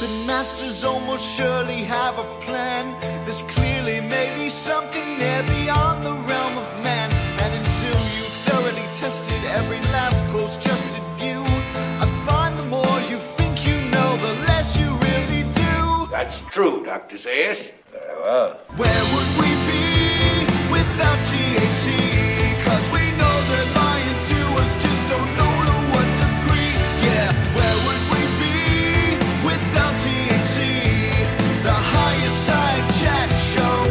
puppet masters almost surely have a plan. There's clearly maybe something there beyond the realm of man. And until you've thoroughly tested every last close-justed view, I find the more you think you know, the less you really do. That's true, Dr. Zayas. Very well. Where would we be without THC? 'Cause we know they're lying to us, just don't know to what degree. Yeah, where would we be without THC? The highest side chat show,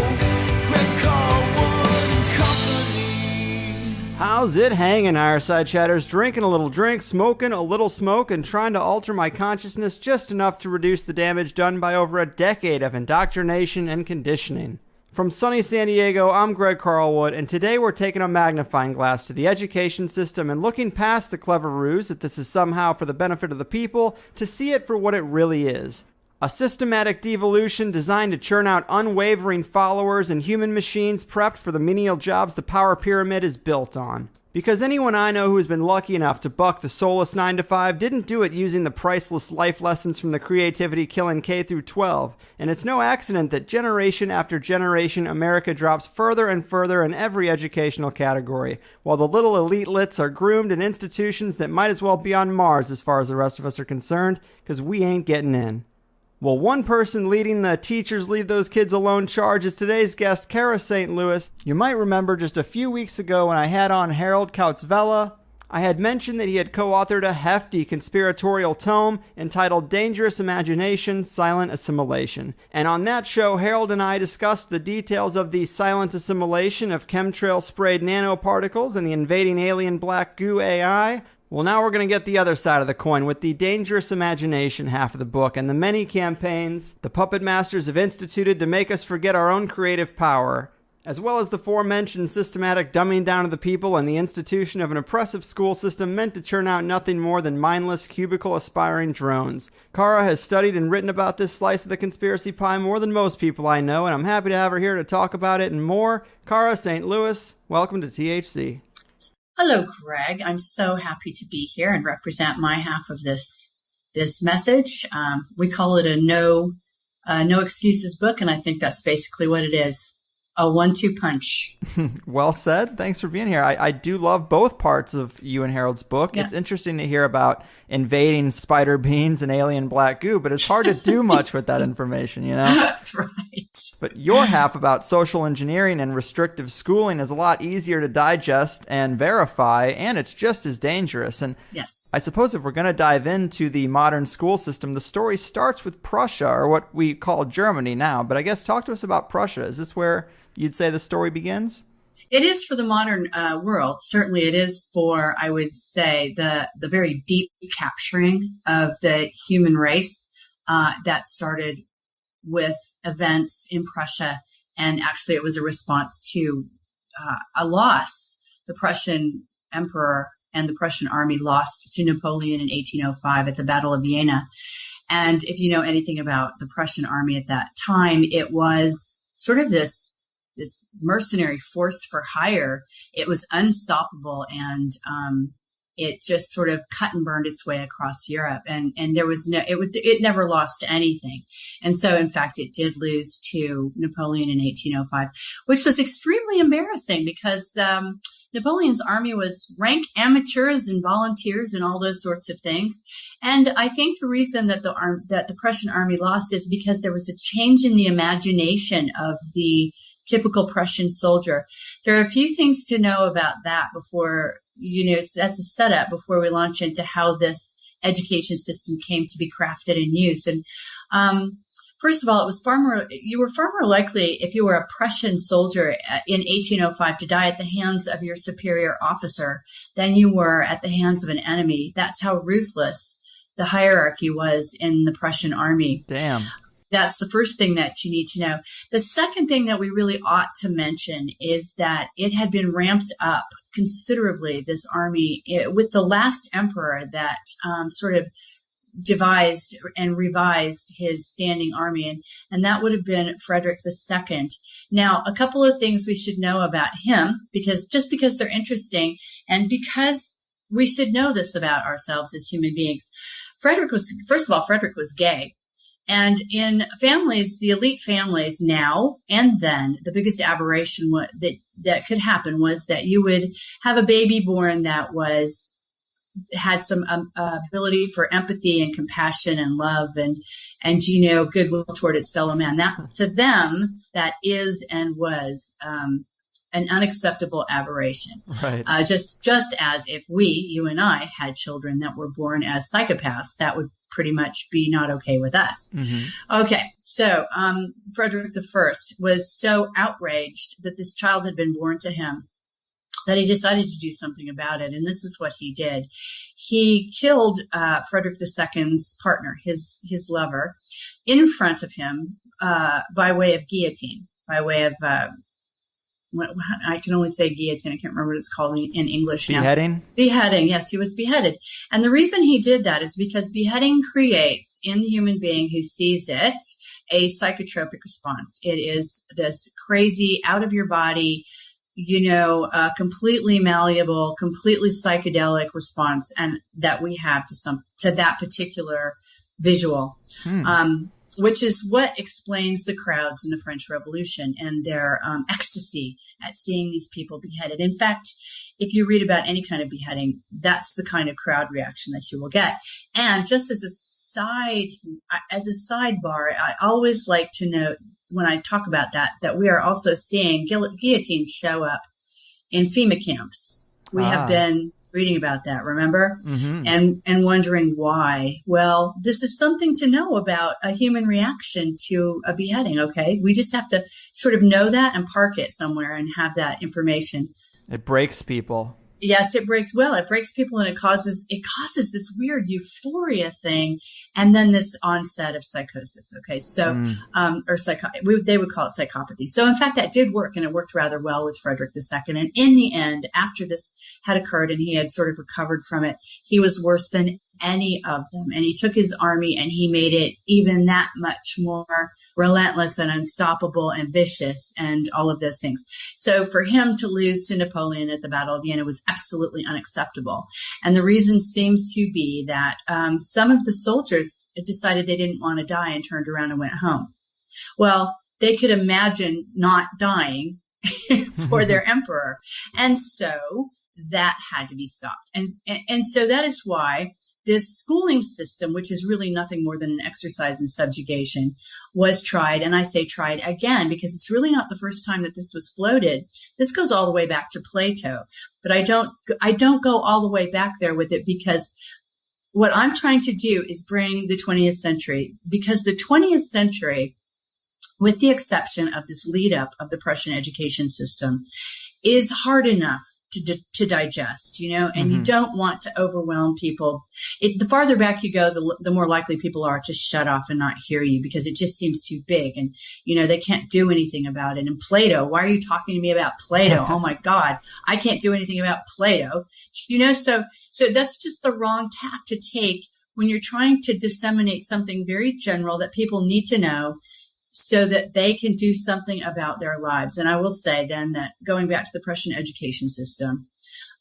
Greg Carlwood and Company. How's it hanging, Ireside Chatters? Drinking a little drink, smoking a little smoke, and trying to alter my consciousness just enough to reduce the damage done by over a decade of indoctrination and conditioning. From sunny San Diego, I'm Greg Carlwood, and today we're taking a magnifying glass to the education system and looking past the clever ruse that this is somehow for the benefit of the people to see it for what it really is. A systematic devolution designed to churn out unwavering followers and human machines prepped for the menial jobs the power pyramid is built on. Because anyone I know who has been lucky enough to buck the soulless 9-to-5 didn't do it using the priceless life lessons from the creativity-killing K-12, and it's no accident that generation after generation America drops further and further in every educational category, while the little elite-lits are groomed in institutions that might as well be on Mars as far as the rest of us are concerned, because we ain't getting in. Well, one person leading the Teachers Leave Those Kids Alone charge is today's guest, Cara St. Louis. You might remember just a few weeks ago when I had on Harold Kautzvella, I had mentioned that he had co-authored a hefty conspiratorial tome entitled Dangerous Imagination, Silent Assimilation. And on that show, Harold and I discussed the details of the silent assimilation of chemtrail-sprayed nanoparticles and the invading alien black goo AI. Well, now we're going to get the other side of the coin with the dangerous imagination half of the book and the many campaigns the puppet masters have instituted to make us forget our own creative power, as well as the aforementioned systematic dumbing down of the people and the institution of an oppressive school system meant to churn out nothing more than mindless, cubicle-aspiring drones. Cara has studied and written about this slice of the conspiracy pie more than most people I know, and I'm happy to have her here to talk about it and more. Cara St. Louis, welcome to THC. Hello, Greg. I'm so happy to be here and represent my half of this message. We call it a no excuses book, and I think that's basically what it is. A 1-2 punch. Well said. Thanks for being here. I do love both parts of you and Harold's book. Yeah. It's interesting to hear about invading spider beans and alien black goo, but it's hard to do much with that information, you know? Right. But your half about social engineering and restrictive schooling is a lot easier to digest and verify, and it's just as dangerous. And yes, I suppose if we're going to dive into the modern school system, the story starts with Prussia, or what we call Germany now. But I guess talk to us about Prussia. Is this where you'd say the story begins? It is for the modern world. Certainly it is for, I would say, the very deep capturing of the human race that started with events in Prussia. And actually it was a response to a loss. The Prussian emperor and the Prussian army lost to Napoleon in 1805 at the Battle of Vienna. And if you know anything about the Prussian army at that time, it was sort of this mercenary force for hire. It was unstoppable, and it just sort of cut and burned its way across Europe. And there was it never lost anything. And so, in fact, it did lose to Napoleon in 1805, which was extremely embarrassing because Napoleon's army was rank amateurs and volunteers and all those sorts of things. And I think the reason that the Prussian army lost is because there was a change in the imagination of the typical Prussian soldier. There are a few things to know about that before, so that's a setup before we launch into how this education system came to be crafted and used. And first of all, you were far more likely, if you were a Prussian soldier in 1805, to die at the hands of your superior officer than you were at the hands of an enemy. That's how ruthless the hierarchy was in the Prussian army. Damn. That's the first thing that you need to know. The second thing that we really ought to mention is that it had been ramped up considerably, this army, with the last emperor that sort of devised and revised his standing army, and that would have been Frederick II. Now, a couple of things we should know about him, because they're interesting, and because we should know this about ourselves as human beings. Frederick was gay. And in families, the elite families now and then, the biggest aberration that could happen was that you would have a baby born that had some ability for empathy and compassion and love and goodwill toward its fellow man. That to them, that is and was an unacceptable aberration. Right. Just as if you and I, had children that were born as psychopaths, that would pretty much be not okay with us. Mm-hmm. Okay, so Frederick I was so outraged that this child had been born to him that he decided to do something about it. And this is what he did. He killed Frederick II's partner, his lover, in front of him by way of guillotine, by way of, I can only say guillotine. I can't remember what it's called in English now. Beheading? Beheading, yes, he was beheaded. And the reason he did that is because beheading creates in the human being who sees it a psychotropic response. It is this crazy, out of your body, completely malleable, completely psychedelic response, and that we have to that particular visual, which is what explains the crowds in the French Revolution and their ecstasy at seeing these people beheaded. In fact, if you read about any kind of beheading, that's the kind of crowd reaction that you will get. And just as a sidebar, I always like to note, when I talk about that we are also seeing guillotines show up in FEMA camps. We have been reading about that, remember? Mm-hmm. And wondering why. Well, this is something to know about a human reaction to a beheading, okay? We just have to sort of know that and park it somewhere and have that information. It breaks people. Yes, it breaks people, and it causes this weird euphoria thing, and then this onset of psychosis. Okay, so they would call it psychopathy. So in fact, that did work, and it worked rather well with Frederick II. And in the end, after this had occurred and he had sort of recovered from it, he was worse than any of them, and he took his army and he made it even that much more relentless and unstoppable and vicious and all of those things. So for him to lose to Napoleon at the Battle of Vienna was absolutely unacceptable. And the reason seems to be that some of the soldiers decided they didn't want to die and turned around and went home. Well, they could imagine not dying for their emperor. And so that had to be stopped. And so that is why this schooling system, which is really nothing more than an exercise in subjugation, was tried. And I say tried again, because it's really not the first time that this was floated. This goes all the way back to Plato, but I don't go all the way back there with it, because what I'm trying to do is bring the 20th century, because the 20th century, with the exception of this lead up of the Prussian education system, is hard enough to digest, and you don't want to overwhelm people. The farther back you go, the more likely people are to shut off and not hear you, because it just seems too big, and, they can't do anything about it. And Plato, why are you talking to me about Plato? Oh my God, I can't do anything about Plato. So that's just the wrong tack to take when you're trying to disseminate something very general that people need to know, so that they can do something about their lives. And I will say then that, going back to the Prussian education system,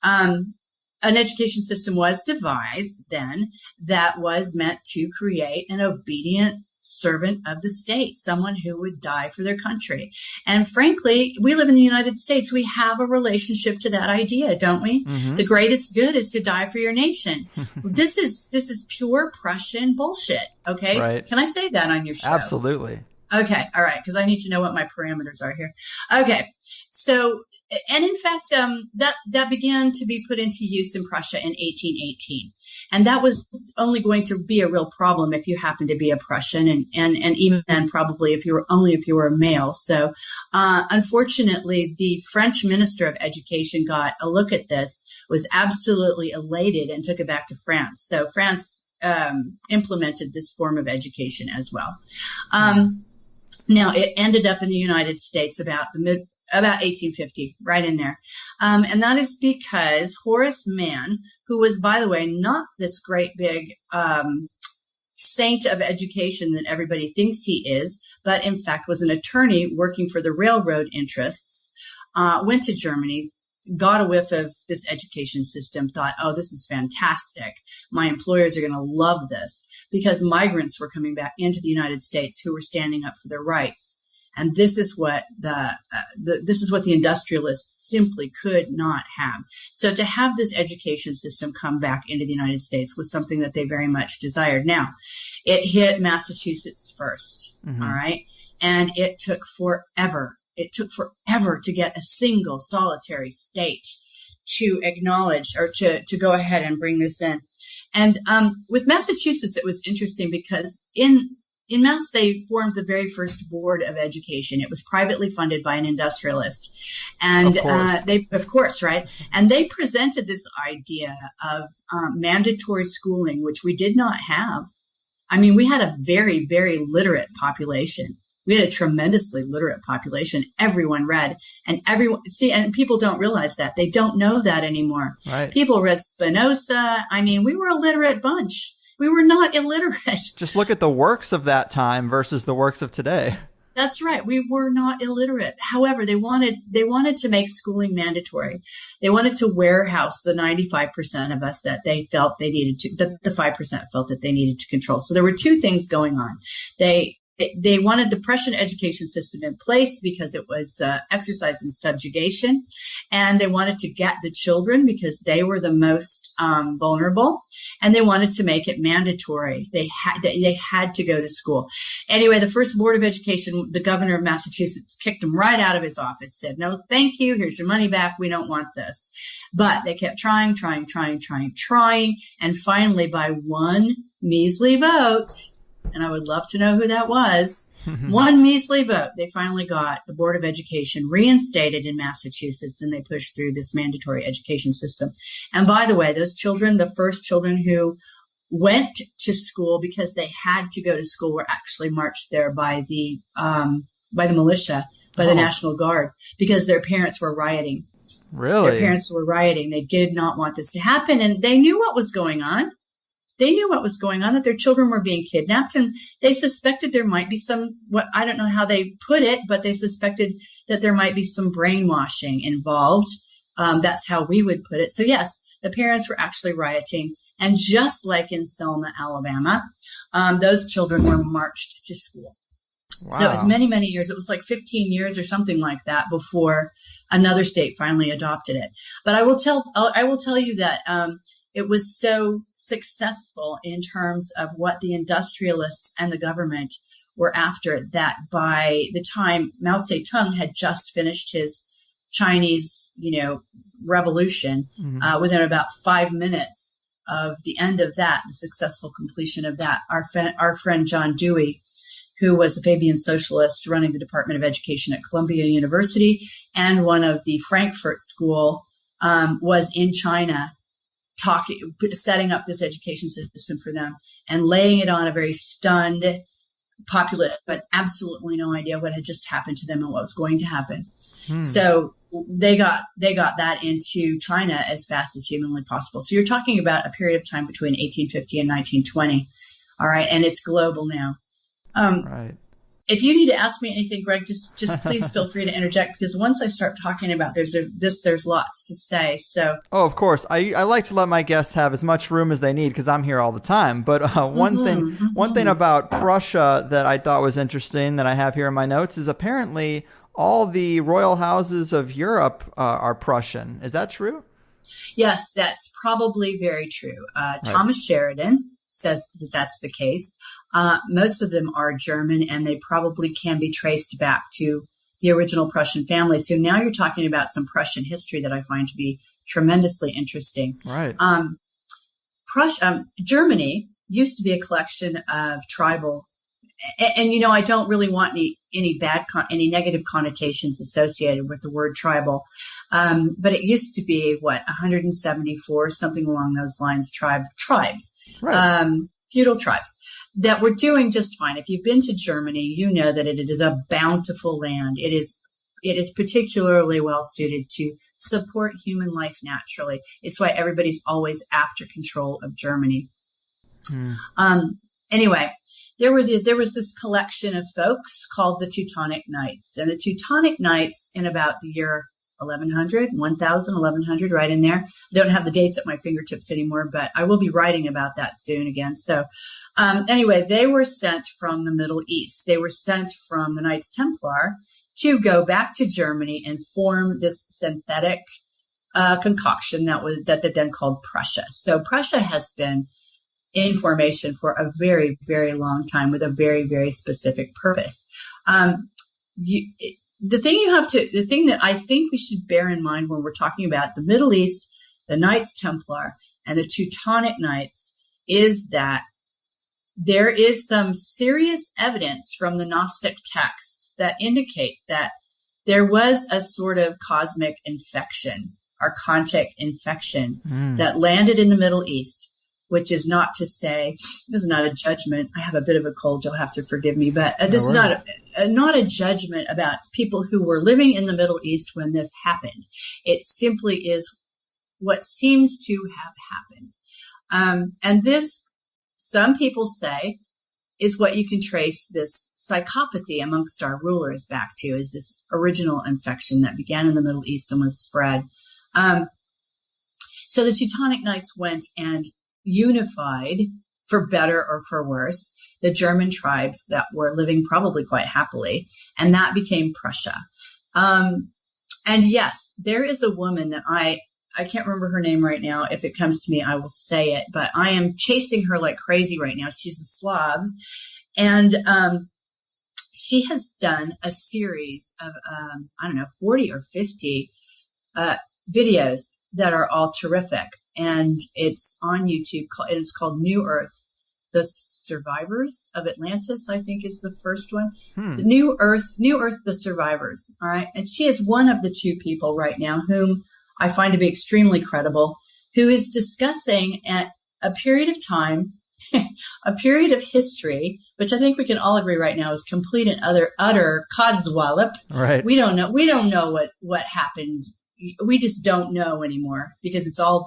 an education system was devised then that was meant to create an obedient servant of the state, someone who would die for their country. And frankly, we live in the United States. We have a relationship to that idea, don't we? Mm-hmm. The greatest good is to die for your nation. This is pure Prussian bullshit. Okay. Right. Can I say that on your show? Absolutely. Okay. All right. Because I need to know what my parameters are here. Okay. So, and in fact, that began to be put into use in Prussia in 1818. And that was only going to be a real problem if you happened to be a Prussian, and even then probably if you were a male. So, unfortunately, the French Minister of Education got a look at this, was absolutely elated, and took it back to France. So France, implemented this form of education as well. Now, it ended up in the United States about 1850, right in there. And that is because Horace Mann, who was, by the way, not this great big saint of education that everybody thinks he is, but in fact was an attorney working for the railroad interests, went to Germany, got a whiff of this education system, thought, oh, this is fantastic. My employers are going to love this, because migrants were coming back into the United States who were standing up for their rights. And this is what this is what the industrialists simply could not have. So to have this education system come back into the United States was something that they very much desired. Now, it hit Massachusetts first, all right? And it took forever. It took forever to get a single solitary state to acknowledge or to go ahead and bring this in. And with Massachusetts, it was interesting because in Mass, they formed the very first board of education. It was privately funded by an industrialist. And of course, right? And they presented this idea of mandatory schooling, which we did not have. I mean, we had a very, very literate population. We had a tremendously literate population. Everyone read, and and people don't realize that. They don't know that anymore. Right. People read Spinoza. I mean, we were a literate bunch. We were not illiterate. Just look at the works of that time versus the works of today. That's right. We were not illiterate. However, they wanted to make schooling mandatory. They wanted to warehouse the 95% of us that they felt they needed to, that the 5% felt that they needed to control. So there were two things going on. They wanted the Prussian education system in place because it was exercise in subjugation, and they wanted to get the children because they were the most vulnerable, and they wanted to make it mandatory. They had to go to school. Anyway, the first board of education, the governor of Massachusetts kicked him right out of his office, said, "No, thank you. Here's your money back. We don't want this." But they kept trying, and finally, by one measly vote, and I would love to know who that was. One measly vote, they finally got the Board of Education reinstated in Massachusetts, and they pushed through this mandatory education system. And by the way, those children, the first children who went to school because they had to go to school, were actually marched there by the militia, by the National Guard, because their parents were rioting. Really? Their parents were rioting. They did not want this to happen, and they knew what was going on. They knew what was going on, that their children were being kidnapped, and they suspected there might be I don't know how they put it, but they suspected that there might be some brainwashing involved. That's how we would put it. So yes, the parents were actually rioting. And just like in Selma, Alabama, those children were marched to school. Wow. So it was many, many years. It was like 15 years or something like that before another state finally adopted it. But I will tell you that, it was so successful in terms of what the industrialists and the government were after, that by the time Mao Zedong had just finished his Chinese, revolution, within about 5 minutes of the end of that, the successful completion of that, our friend John Dewey, who was the Fabian socialist running the Department of Education at Columbia University and one of the Frankfurt School, was in China, setting up this education system for them and laying it on a very stunned populace, but absolutely no idea what had just happened to them and what was going to happen. So they got that into China as fast as humanly possible. So you're talking about a period of time between 1850 and 1920. All right. And it's global now. Right. If you need to ask me anything, Greg, just please feel free to interject, because once I start talking about there's lots to say. So, of course, I like to let my guests have as much room as they need because I'm here all the time. But one thing about Prussia that I thought was interesting that I have here in my notes is apparently all the royal houses of Europe are Prussian. Is that true? Yes, that's probably very true. Thomas Sheridan says that that's the case. Most of them are German, and they probably can be traced back to the original Prussian family. So now you're talking about some Prussian history that I find to be tremendously interesting. Right. Germany used to be a collection of tribal, and I don't really want any negative connotations associated with the word tribal. But it used to be 174, something along those lines, tribes, right. Feudal tribes that were doing just fine. If you've been to Germany, you know that it is a bountiful land. It is particularly well suited to support human life naturally. It's why everybody's always after control of Germany. Anyway, there was this collection of folks called the Teutonic Knights, and the Teutonic Knights in about the year 1100, 1000, 1100, right in there. I don't have the dates at my fingertips anymore, but I will be writing about that soon again. So anyway, they were sent from the Middle East. They were sent from the Knights Templar to go back to Germany and form this synthetic concoction that they then called Prussia. So Prussia has been in formation for a very, very long time with a very, very specific purpose. The thing that I think we should bear in mind when we're talking about the Middle East, the Knights Templar, and the Teutonic Knights is that there is some serious evidence from the Gnostic texts that indicate that there was a sort of cosmic infection, archontic infection that landed in the Middle East, which is not to say, this is not a judgment. I have a bit of a cold. You'll have to forgive me, but this is not a judgment about people who were living in the Middle East when this happened. It simply is what seems to have happened. And this, some people say, is what you can trace this psychopathy amongst our rulers back to, is this original infection that began in the Middle East and was spread. So the Teutonic Knights went and unified, for better or for worse, the German tribes that were living probably quite happily, and that became Prussia. And yes, there is a woman that I can't remember her name right now. If it comes to me, I will say it, but I am chasing her like crazy right now. She's a Slav, and she has done a series of, 40 or 50 videos that are all terrific. And it's on YouTube, and it's called New Earth, The Survivors of Atlantis, I think is the first one. New Earth, The Survivors. All right. And she is one of the two people right now whom I find to be extremely credible, who is discussing at a period of time, a period of history, which I think we can all agree right now is complete and utter codswallop. Right. We don't know what happened. We just don't know anymore because it's all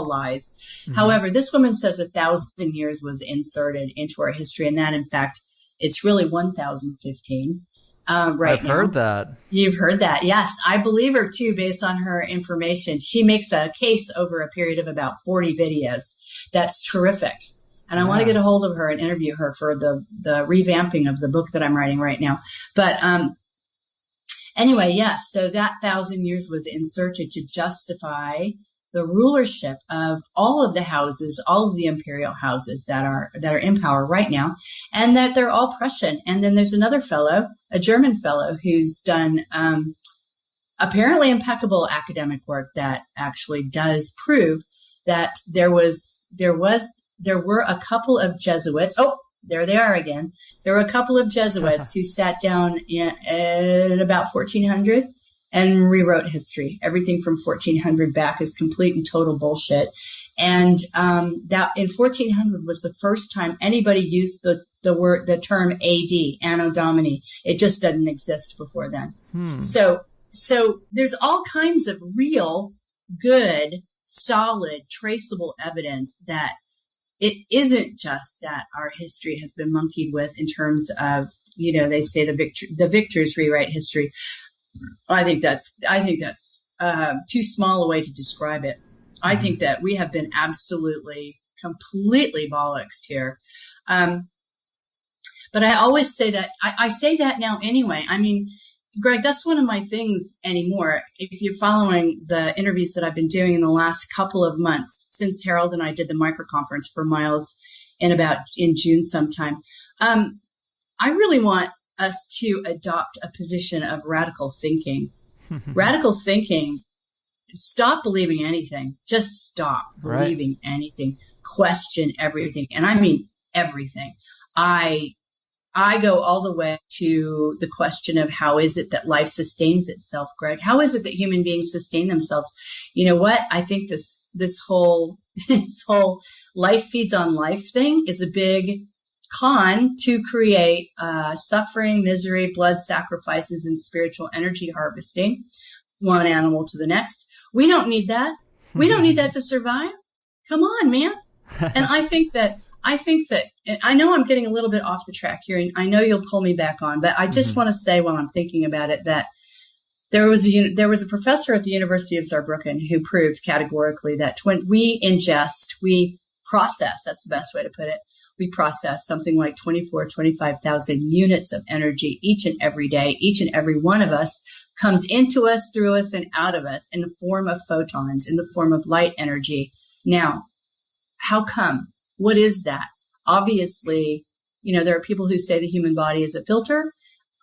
lies. Mm-hmm. However, this woman says 1,000 years was inserted into our history, and that in fact, it's really 1,015 right now. I've heard that. You've heard that. Yes. I believe her too, based on her information. She makes a case over a period of about 40 videos. That's terrific. And I want to get a hold of her and interview her for the revamping of the book that I'm writing right now. But, anyway, yes, so that 1,000 years was inserted to justify the rulership of all of the houses, all of the imperial houses that are in power right now, and that they're all Prussian. And then there's another fellow, a German fellow, who's done apparently impeccable academic work that actually does prove that there were a couple of Jesuits. Oh, there they are again. There were a couple of Jesuits who sat down in about 1400 and rewrote history. Everything from 1400 back is complete and total bullshit. And that in 1400 was the first time anybody used the term AD, Anno Domini. It just doesn't exist before then. So there's all kinds of real, good, solid, traceable evidence that it isn't just that our history has been monkeyed with in terms of, they say the victors rewrite history. I think that's too small a way to describe it. I think that we have been absolutely, completely bollocksed here. But I always say that, I say that now anyway. I mean, Greg, that's one of my things anymore. If you're following the interviews that I've been doing in the last couple of months since Harold and I did the micro conference for Miles in June sometime, I really want us to adopt a position of radical thinking. Radical thinking. Stop believing anything. Just stop believing anything. Question everything. And I mean everything. I go all the way to the question of how is it that life sustains itself, Greg? How is it that human beings sustain themselves? You know what? I think this whole life feeds on life thing is a big con to create suffering, misery, blood sacrifices, and spiritual energy harvesting, one animal to the next. We don't need that. We don't need that to survive. Come on, man. And I think that I know I'm getting a little bit off the track here, and I know you'll pull me back on, but I just want to say while I'm thinking about it that There was a professor at the University of Saarbrücken who proved categorically that when we ingest, we process, that's the best way to put it, we process something like 25,000 units of energy each and every day. Each and every one of us comes into us, through us, and out of us in the form of photons, in the form of light energy. Now, how come? What is that? Obviously, there are people who say the human body is a filter.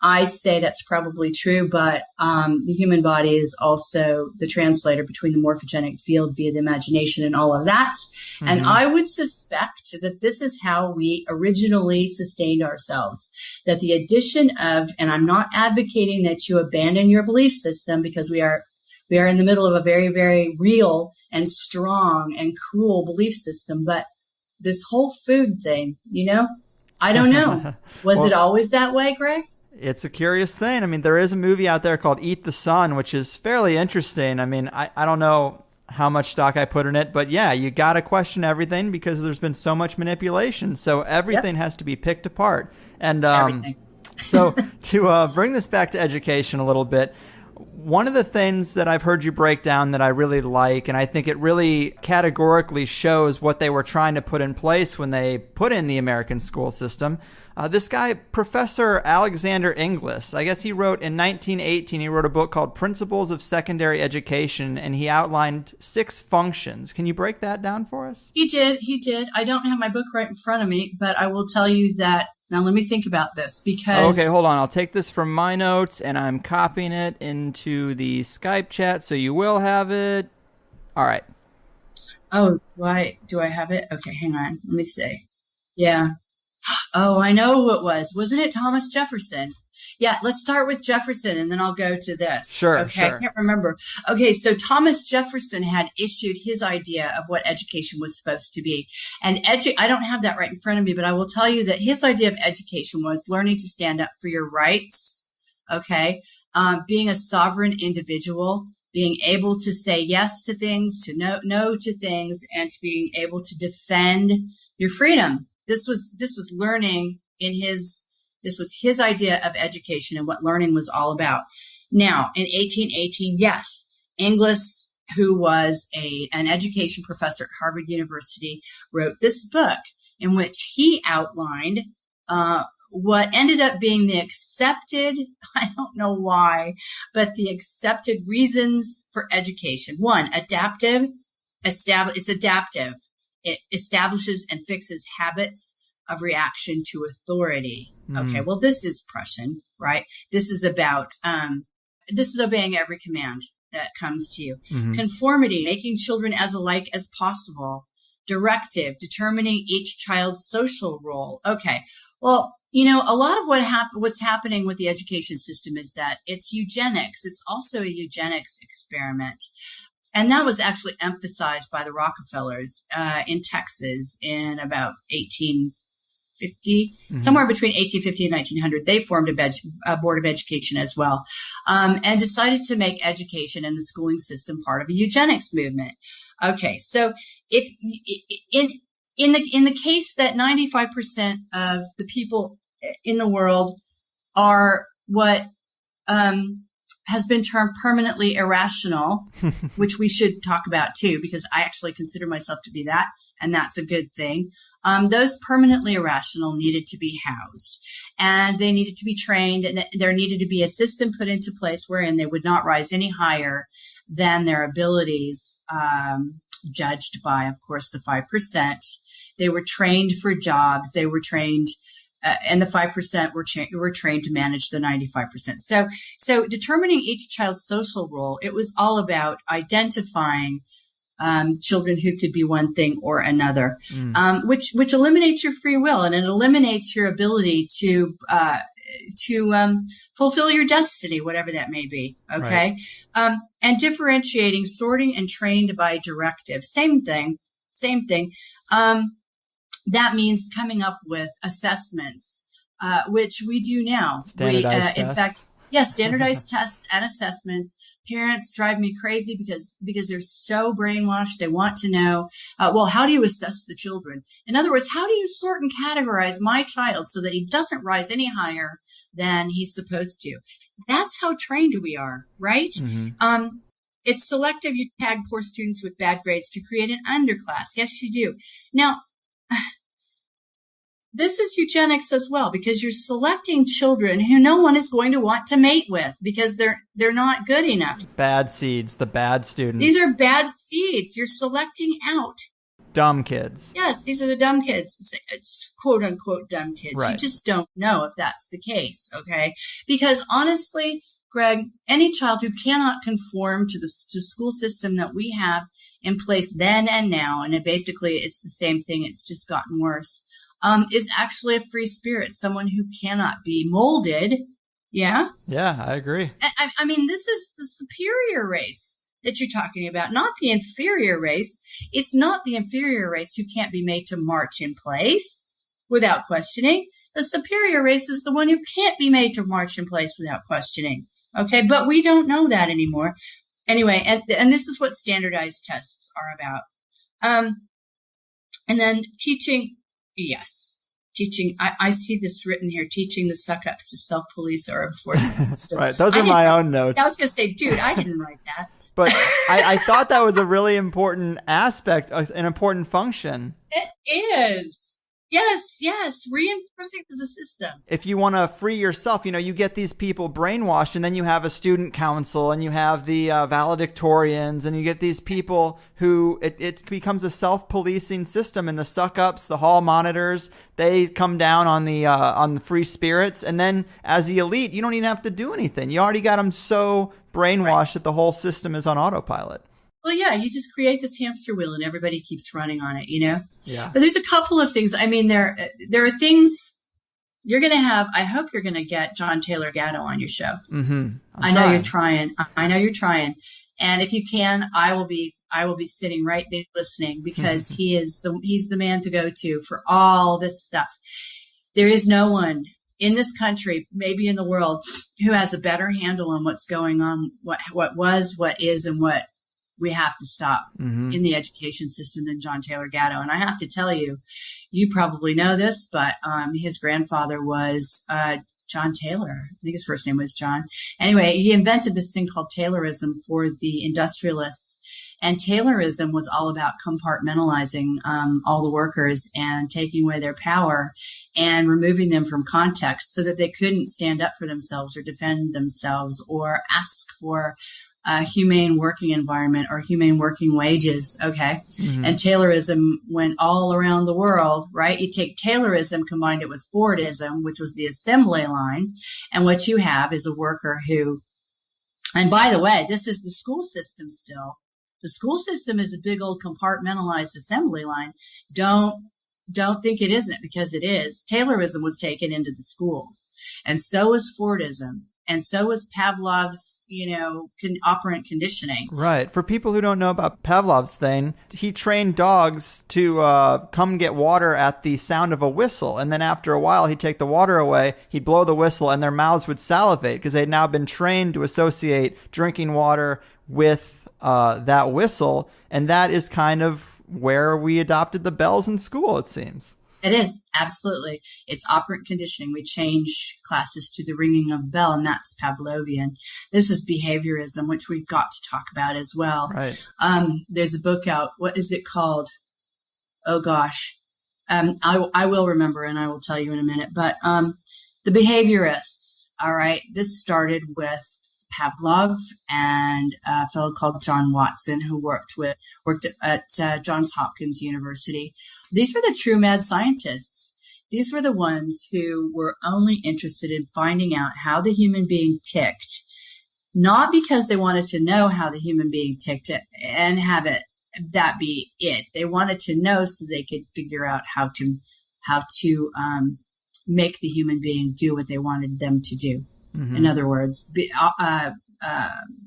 I say that's probably true, but the human body is also the translator between the morphogenic field via the imagination and all of that. Mm-hmm. And I would suspect that this is how we originally sustained ourselves, that the addition of, and I'm not advocating that you abandon your belief system, because we are in the middle of a very, very real and strong and cruel belief system, but this whole food thing, I don't know. Was it always that way, Greg? It's a curious thing. I mean, there is a movie out there called Eat the Sun, which is fairly interesting. I mean, I don't know how much stock I put in it, but yeah, you got to question everything because there's been so much manipulation. So everything has to be picked apart. And so to bring this back to education a little bit, one of the things that I've heard you break down that I really like, and I think it really categorically shows what they were trying to put in place when they put in the American school system. This guy, Professor Alexander Inglis, I guess he wrote in 1918, he wrote a book called Principles of Secondary Education, and he outlined 6 functions. Can you break that down for us? He did. I don't have my book right in front of me, but I will tell you that. Now, let me think about this because... Okay, hold on. I'll take this from my notes, and I'm copying it into the Skype chat, so you will have it. All right. Oh, why do I have it? Okay, hang on. Let me see. Yeah. Oh, I know who it was. Wasn't it Thomas Jefferson? Yeah, let's start with Jefferson, and then I'll go to this. Sure, okay, sure. I can't remember. Okay, so Thomas Jefferson had issued his idea of what education was supposed to be. And I don't have that right in front of me, but I will tell you that his idea of education was learning to stand up for your rights, okay, being a sovereign individual, being able to say yes to things, to no to things, and to being able to defend your freedom. This was learning this was his idea of education and what learning was all about. Now, in 1818, yes, Inglis, who was an education professor at Harvard University, wrote this book in which he outlined what ended up being the accepted, I don't know why, but the accepted reasons for education. 1, adaptive. It's adaptive. It establishes and fixes habits of reaction to authority. Okay, well, this is Prussian, right? This is about, this is obeying every command that comes to you. Conformity, making children as alike as possible. Directive, determining each child's social role. Okay, well, a lot of what's happening with the education system is that it's eugenics. It's also a eugenics experiment. And that was actually emphasized by the Rockefellers in Texas in about 1850, somewhere between 1850 and 1900. They formed a board of education as well, and decided to make education and the schooling system part of a eugenics movement. Okay, so if in the case that 95% of the people in the world are what has been termed permanently irrational, which we should talk about too, because I actually consider myself to be that, and that's a good thing. Those permanently irrational needed to be housed, and they needed to be trained, and there needed to be a system put into place wherein they would not rise any higher than their abilities, judged by, of course, the 5%. They were trained for jobs. They were trained and the 5% were trained to manage the 95%. So determining each child's social role, it was all about identifying children who could be one thing or another, which eliminates your free will, and it eliminates your ability to fulfill your destiny, whatever that may be. Okay. Right. And differentiating, sorting, and trained by directive. Same thing. That means coming up with assessments, which we do now. Standardized tests. In fact, standardized tests and assessments. Parents drive me crazy because they're so brainwashed. They want to know, well, how do you assess the children? In other words, how do you sort and categorize my child so that he doesn't rise any higher than he's supposed to? That's how trained we are, right? Mm-hmm. It's selective. You tag poor students with bad grades to create an underclass. Yes, you do. Now, this is eugenics as well, because you're selecting children who no one is going to want to mate with because they're not good enough. Bad seeds, the bad students. These are bad seeds. You're selecting out dumb kids. Yes, these are the dumb kids. It's quote unquote dumb kids. Right. You just don't know if that's the case, okay? Because honestly, Greg, any child who cannot conform to the school system that we have in place then and now, and it's the same thing, it's just gotten worse, is actually a free spirit, someone who cannot be molded. Yeah? Yeah, I agree. I mean, this is the superior race that you're talking about, not the inferior race. It's not the inferior race who can't be made to march in place without questioning. The superior race is the one who can't be made to march in place without questioning. Okay, but we don't know that anymore. Anyway, and this is what standardized tests are about. And then teaching, yes. Teaching, I see this written here, teaching the suck-ups to self-police or enforce the system. Right, those are my own notes. I was going to say, dude, I didn't write that. But I thought that was a really important aspect, an important function. It is. Yes, reinforcing the system. If you want to free yourself, you get these people brainwashed, and then you have a student council, and you have the valedictorians, and you get these people who it becomes a self-policing system, and the suck-ups, the hall monitors, they come down on the free spirits, and then as the elite, you don't even have to do anything. You already got them so brainwashed that the whole system is on autopilot. Well, yeah, you just create this hamster wheel and everybody keeps running on it, Yeah. But there's a couple of things. I mean, there are things you're going to have. I hope you're going to get John Taylor Gatto on your show. Mm-hmm. I know you're trying. I know you're trying. And if you can, I will be sitting right there listening, because he's the man to go to for all this stuff. There is no one in this country, maybe in the world, who has a better handle on what's going on, what was, what is, and what we have to stop in the education system than John Taylor Gatto. And I have to tell you, you probably know this, but his grandfather was John Taylor. I think his first name was John. Anyway, he invented this thing called Taylorism for the industrialists. And Taylorism was all about compartmentalizing all the workers and taking away their power and removing them from context so that they couldn't stand up for themselves or defend themselves or ask for a humane working environment or humane working wages. Okay. And Taylorism went all around the world, right? You take Taylorism, combined it with Fordism, which was the assembly line. And what you have is a worker who, and by the way, this is the school system still. The school system is a big old compartmentalized assembly line. Don't think it isn't, because it is. Taylorism was taken into the schools, and so was Fordism. And so was Pavlov's, operant conditioning. Right. For people who don't know about Pavlov's thing, he trained dogs to come get water at the sound of a whistle. And then after a while, he'd take the water away, he'd blow the whistle, and their mouths would salivate because they'd now been trained to associate drinking water with that whistle. And that is kind of where we adopted the bells in school, it seems. It is, absolutely. It's operant conditioning. We change classes to the ringing of a bell, and that's Pavlovian. This is behaviorism, which we've got to talk about as well. Right. There's a book out. What is it called? Oh, gosh. I will remember, and I will tell you in a minute. But the behaviorists, all right, this started with Pavlov and a fellow called John Watson, who worked at Johns Hopkins University. These were the true mad scientists. These were the ones who were only interested in finding out how the human being ticked, not because they wanted to know how the human being ticked and have that be it. They wanted to know so they could figure out how to make the human being do what they wanted them to do. In other words,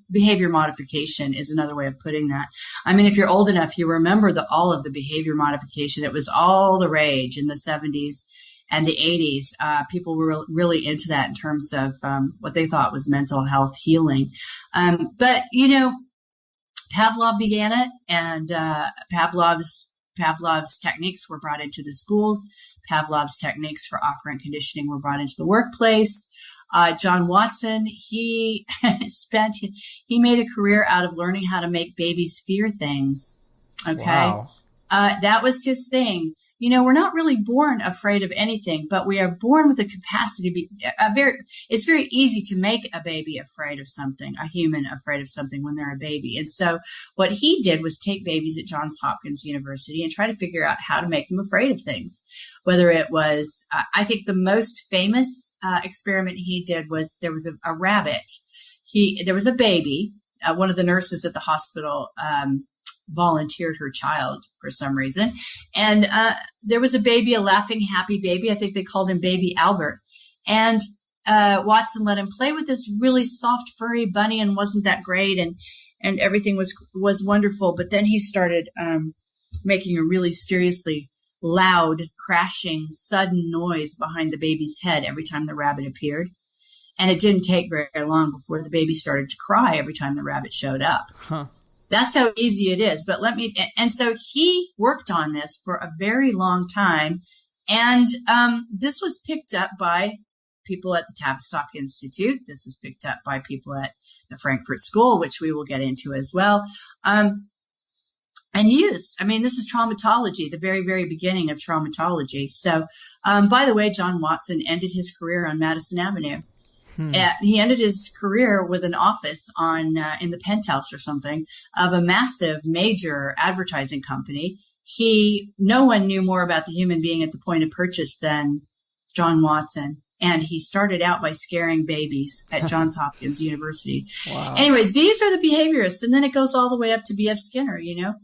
behavior modification is another way of putting that. I mean, if you're old enough, you remember all of the behavior modification. It was all the rage in the 70s and the 80s. People were really into that in terms of what they thought was mental health healing. But, Pavlov began it, and Pavlov's techniques were brought into the schools. Pavlov's techniques for operant conditioning were brought into the workplace. John Watson, he he made a career out of learning how to make babies fear things. Okay. Wow. That was his thing. You know, we're not really born afraid of anything, but we are born with a capacity to be it's very easy to make a baby afraid of something, a human afraid of something when they're a baby. And so what he did was take babies at Johns Hopkins University and try to figure out how to make them afraid of things. Whether it was, I think the most famous experiment he did was there was a rabbit. There was a baby, one of the nurses at the hospital, volunteered her child for some reason. And there was a baby, a laughing, happy baby. I think they called him Baby Albert. And Watson let him play with this really soft, furry bunny and wasn't that great. And everything was wonderful. But then he started making a really seriously loud, crashing, sudden noise behind the baby's head every time the rabbit appeared. And it didn't take very long before the baby started to cry every time the rabbit showed up. Huh. That's how easy it is. And so he worked on this for a very long time. And this was picked up by people at the Tavistock Institute. This was picked up by people at the Frankfurt School, which we will get into as well. And used. I mean, this is traumatology, the very, very beginning of traumatology. So, by the way, John Watson ended his career on Madison Avenue. He ended his career with an office in the penthouse or something of a massive, major advertising company. No one knew more about the human being at the point of purchase than John Watson. And he started out by scaring babies at Johns Hopkins University. Wow. Anyway, these are the behaviorists. And then it goes all the way up to B.F. Skinner, you know.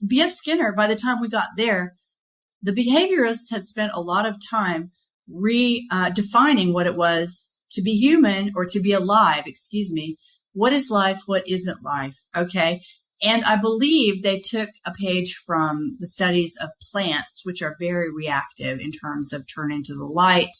B.F. Skinner, by the time we got there, the behaviorists had spent a lot of time defining what it was to be human or to be alive, What is life? What isn't life? Okay. And I believe they took a page from the studies of plants, which are very reactive in terms of turning to the light,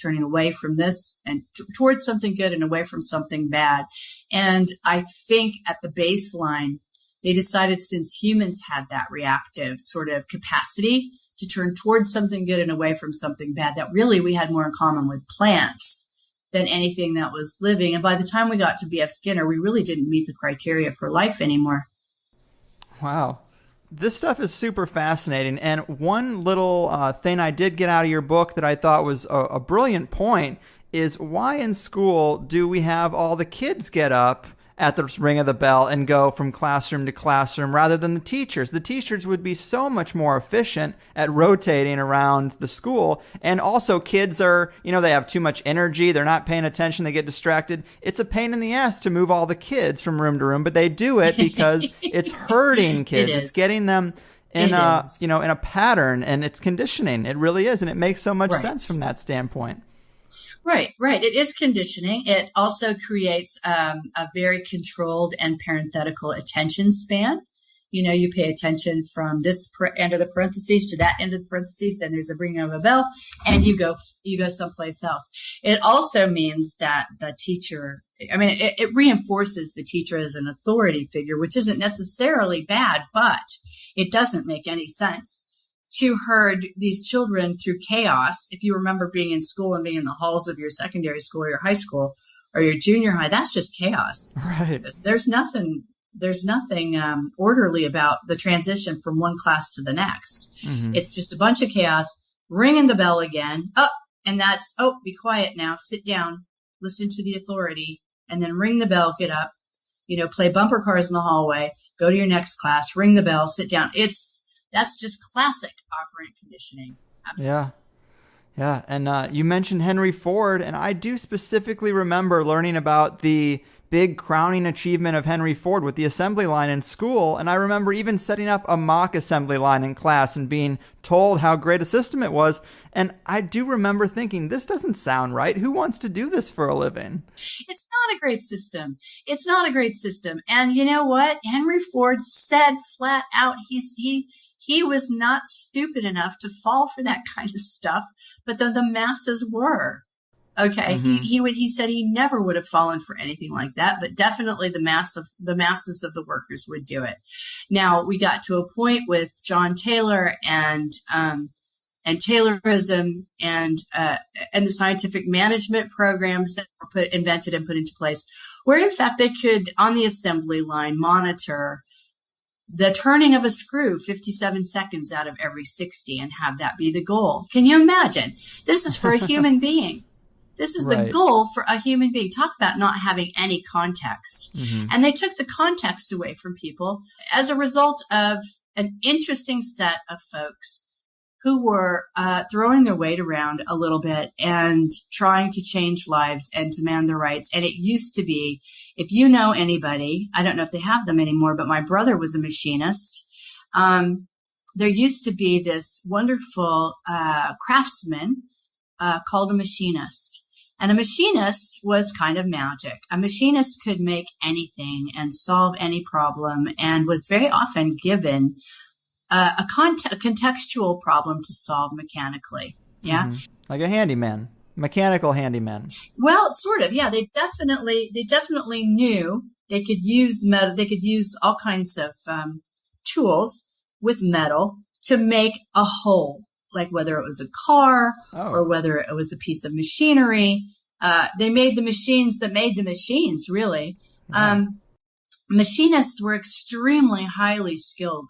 turning away from this and towards something good and away from something bad. And I think at the baseline, they decided since humans had that reactive sort of capacity to turn towards something good and away from something bad, that really we had more in common with plants than anything that was living. And by the time we got to B.F. Skinner, we really didn't meet the criteria for life anymore. Wow. This stuff is super fascinating. And one little thing I did get out of your book that I thought was a brilliant point is, why in school do we have all the kids get up at the ring of the bell and go from classroom to classroom rather than the teachers? The teachers would be so much more efficient at rotating around the school. And also kids are, they have too much energy. They're not paying attention. They get distracted. It's a pain in the ass to move all the kids from room to room, but they do it because it's hurting kids. It's getting them in a pattern, and it's conditioning. It really is. And it makes so much sense from that standpoint. Right. It is conditioning. It also creates a very controlled and parenthetical attention span. You pay attention from this end of the parentheses to that end of the parentheses, then there's a ringing of a bell, and you go someplace else. It also means that the teacher, it reinforces the teacher as an authority figure, which isn't necessarily bad, but it doesn't make any sense to herd these children through chaos. If you remember being in school and being in the halls of your secondary school or your high school or your junior high, that's just chaos. Right. There's nothing orderly about the transition from one class to the next. Mm-hmm. It's just a bunch of chaos, ringing the bell again. And that's, be quiet now, sit down, listen to the authority, and then ring the bell, get up, play bumper cars in the hallway, go to your next class, ring the bell, sit down. That's just classic operant conditioning. Absolutely. Yeah. And you mentioned Henry Ford, and I do specifically remember learning about the big crowning achievement of Henry Ford with the assembly line in school. And I remember even setting up a mock assembly line in class and being told how great a system it was. And I do remember thinking, this doesn't sound right. Who wants to do this for a living? It's not a great system. And you know what? Henry Ford said flat out, he was not stupid enough to fall for that kind of stuff, but the masses were. Okay. Mm-hmm. He said he never would have fallen for anything like that, but definitely the masses of the workers would do it. Now we got to a point with John Taylor and and Taylorism and the scientific management programs that were invented and put into place, where in fact they could, on the assembly line, monitor the turning of a screw 57 seconds out of every 60 and have that be the goal. Can you imagine? This is for a human being. This is the goal for a human being. Talk about not having any context. Mm-hmm. And they took the context away from people as a result of an interesting set of folks who were throwing their weight around a little bit and trying to change lives and demand their rights. And it used to be, if you know anybody, I don't know if they have them anymore, but my brother was a machinist. There used to be this wonderful craftsman called a machinist. And a machinist was kind of magic. A machinist could make anything and solve any problem and was very often given a contextual problem to solve mechanically. Yeah. Mm-hmm. Like a handyman, mechanical handyman. Well, sort of. Yeah. They definitely knew they could use metal. They could use all kinds of tools with metal to make a whole, like whether it was a car or whether it was a piece of machinery. They made the machines that made the machines, really. Wow. Machinists were extremely highly skilled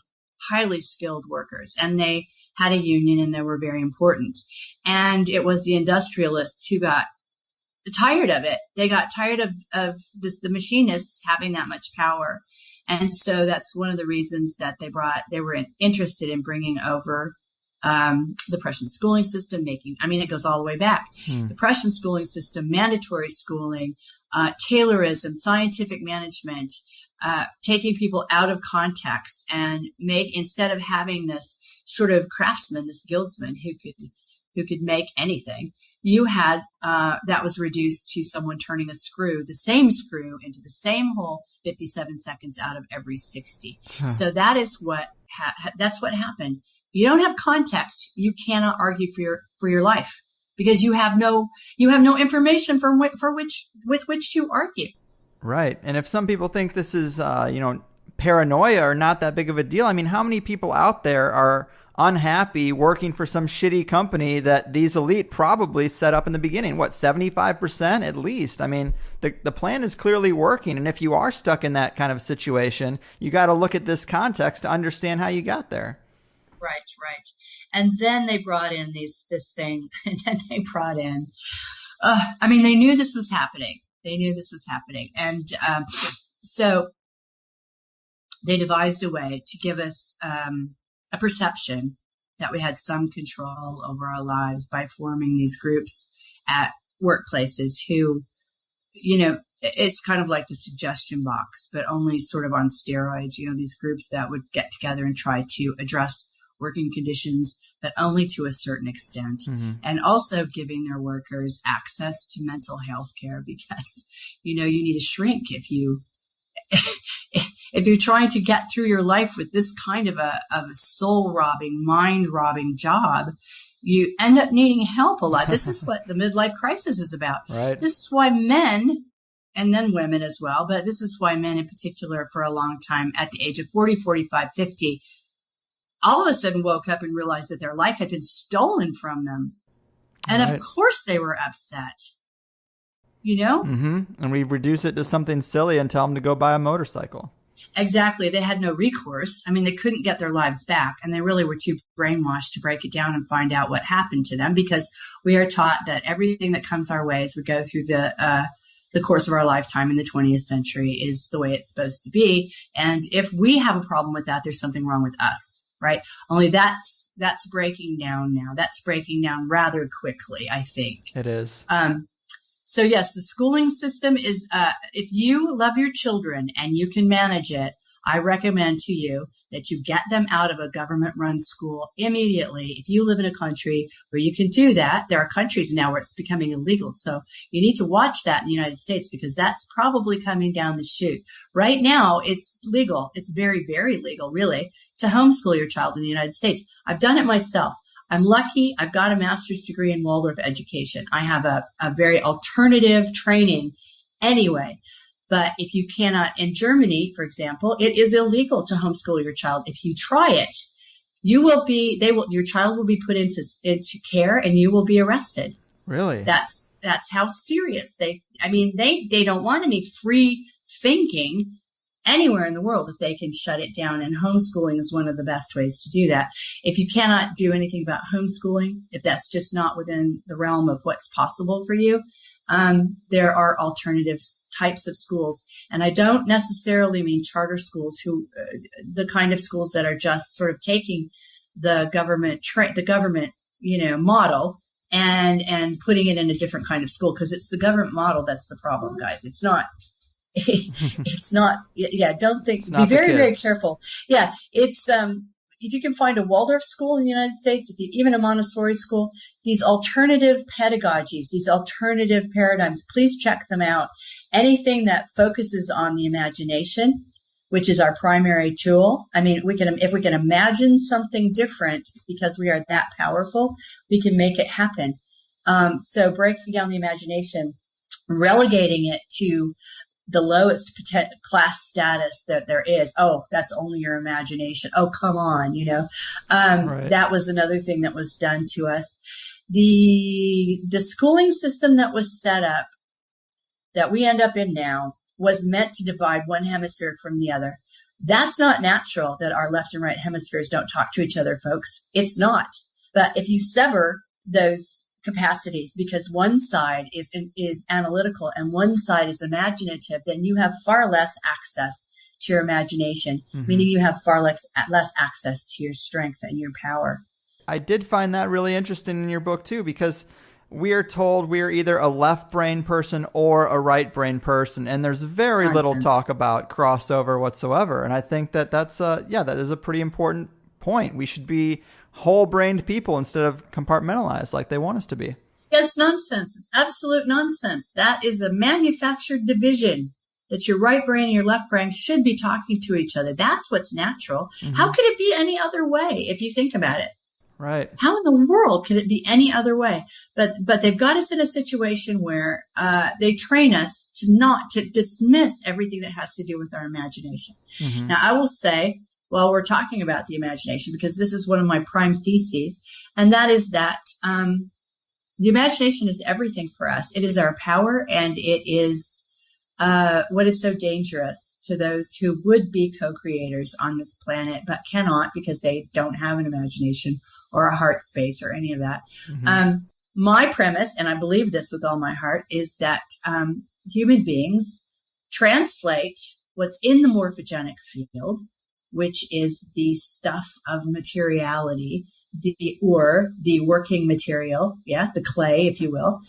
workers, and they had a union and they were very important. And it was the industrialists who got tired of it. They got tired of the machinists having that much power. And so that's one of the reasons that they were interested in bringing over the Prussian schooling system, it goes all the way back. The Prussian schooling system, mandatory schooling, Taylorism, scientific management, taking people out of context and instead of having this sort of craftsman, this guildsman who could make anything, you had that was reduced to someone turning the same screw into the same hole 57 seconds out of every 60. So that is that's what happened. If you don't have context, you cannot argue for your life because you have no information with which to argue. Right. And if some people think this is, paranoia or not that big of a deal, I mean, how many people out there are unhappy working for some shitty company that these elite probably set up in the beginning? 75% at least? I mean, the plan is clearly working. And if you are stuck in that kind of situation, you got to look at this context to understand how you got there. Right. And then they brought in this thing, and then they brought in, they knew this was happening. And so they devised a way to give us a perception that we had some control over our lives by forming these groups at workplaces who, it's kind of like the suggestion box, but only sort of on steroids, these groups that would get together and try to address working conditions, but only to a certain extent. Mm-hmm. And also giving their workers access to mental health care because, you need a shrink if you're trying to get through your life with this kind of a soul-robbing, mind-robbing job, you end up needing help a lot. This is what the midlife crisis is about. Right. This is why men, and then women as well, but this is why men in particular for a long time at the age of 40, 45, 50, all of a sudden woke up and realized that their life had been stolen from them. And Of course they were upset, Mm-hmm. And we reduce it to something silly and tell them to go buy a motorcycle. Exactly. They had no recourse. They couldn't get their lives back, and they really were too brainwashed to break it down and find out what happened to them, because we are taught that everything that comes our way as we go through the course of our lifetime in the 20th century is the way it's supposed to be. And if we have a problem with that, there's something wrong with us. Right. Only that's breaking down now. That's breaking down rather quickly, I think. It is. So yes, the schooling system is, if you love your children and you can manage it, I recommend to you that you get them out of a government-run school immediately. If you live in a country where you can do that, there are countries now where it's becoming illegal. So you need to watch that in the United States because that's probably coming down the chute. Right now, it's legal. It's very, very legal, really, to homeschool your child in the United States. I've done it myself. I'm lucky. I've got a master's degree in Waldorf education. I have a very alternative training anyway. But if you cannot, in Germany, for example, it is illegal to homeschool your child. If you try it, your child will be put into care and you will be arrested. Really? That's how serious they don't want any free thinking anywhere in the world if they can shut it down. And homeschooling is one of the best ways to do that. If you cannot do anything about homeschooling, if that's just not within the realm of what's possible for you, there are alternative types of schools. And I don't necessarily mean charter schools, the kind of schools that are just sort of taking the government model and putting it in a different kind of school, because it's the government model that's the problem, guys. It's not. It's not. Yeah, don't think. Be very, very careful. Yeah, it's if you can find a Waldorf school in the United States, even a Montessori school, these alternative pedagogies, these alternative paradigms, please check them out. Anything that focuses on the imagination, which is our primary tool. I mean, if we can imagine something different because we are that powerful, we can make it happen. So breaking down the imagination, relegating it to the lowest class status that there is. Oh, that's only your imagination. Oh, come on. Right. That was another thing that was done to us. The schooling system that was set up that we end up in now was meant to divide one hemisphere from the other. That's not natural that our left and right hemispheres don't talk to each other, folks. It's not. But if you sever those capacities because one side is analytical and one side is imaginative, then you have far less access to your imagination, meaning you have far less access to your strength and your power. I did find that really interesting in your book too, because we are told we are either a left brain person or a right brain person, and there's very little talk about crossover whatsoever. And I think that that is a pretty important point. We should be whole-brained people instead of compartmentalized like they want us to be. It's nonsense. It's absolute nonsense. That is a manufactured division, that your right brain and your left brain should be talking to each other. That's what's natural. How could it be any other way if you think about it? Right. How in the world could it be any other way? But they've got us in a situation where they train us to dismiss everything that has to do with our imagination. Now, I will say, while we're talking about the imagination, because this is one of my prime theses, and that is that the imagination is everything for us. It is our power, and it is what is so dangerous to those who would be co-creators on this planet but cannot because they don't have an imagination or a heart space or any of that. My premise, and I believe this with all my heart, is that human beings translate what's in the morphogenic field, which is the stuff of materiality, the working material, the clay, if you will.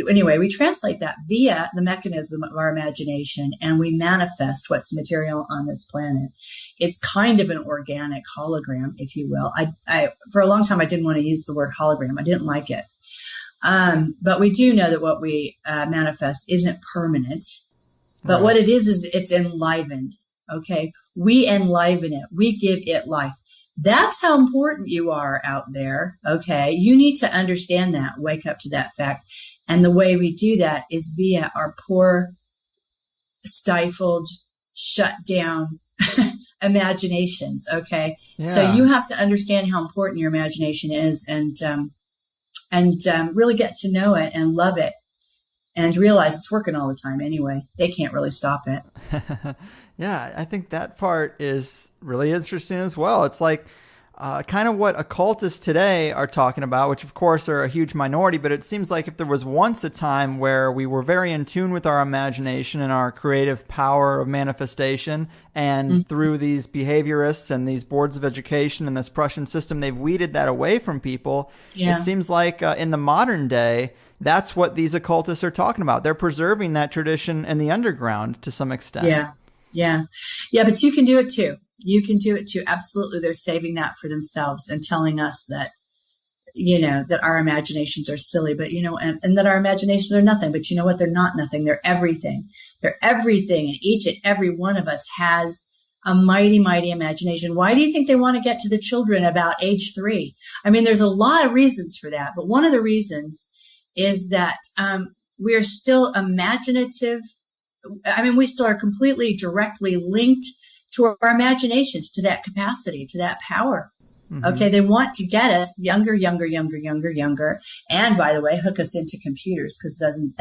Anyway, we translate that via the mechanism of our imagination, and we manifest what's material on this planet. It's kind of an organic hologram, if you will. I for a long time, I didn't want to use the word hologram. I didn't like it. But we do know that what we manifest isn't permanent. But what it is it's enlivened. Okay. We enliven it. We give it life. That's how important you are out there. Okay. You need to understand that, wake up to that fact. And the way we do that is via our poor, stifled, shut down imaginations. Okay. Yeah. So you have to understand how important your imagination is and really get to know it and love it and realize it's working all the time anyway. They can't really stop it. Yeah, I think that part is really interesting as well. It's like kind of what occultists today are talking about, which of course are a huge minority, but it seems like if there was once a time where we were very in tune with our imagination and our creative power of manifestation, and through these behaviorists and these boards of education and this Prussian system, they've weeded that away from people. It seems like in the modern day, that's what these occultists are talking about. They're preserving that tradition in the underground to some extent. Yeah, but you can do it too. You can do it too. Absolutely. They're saving that for themselves and telling us that, that our imaginations are silly, but, and that our imaginations are nothing. But you know what? They're not nothing. They're everything. They're everything. And each and every one of us has a mighty, mighty imagination. Why do you think they want to get to the children about age 3? I mean, there's a lot of reasons for that. But one of the reasons is that we are still imaginative. I mean, we still are completely directly linked to our imaginations, to that capacity, to that power. Okay. They want to get us younger, younger, younger, younger, younger. And by the way, hook us into computers, because doesn't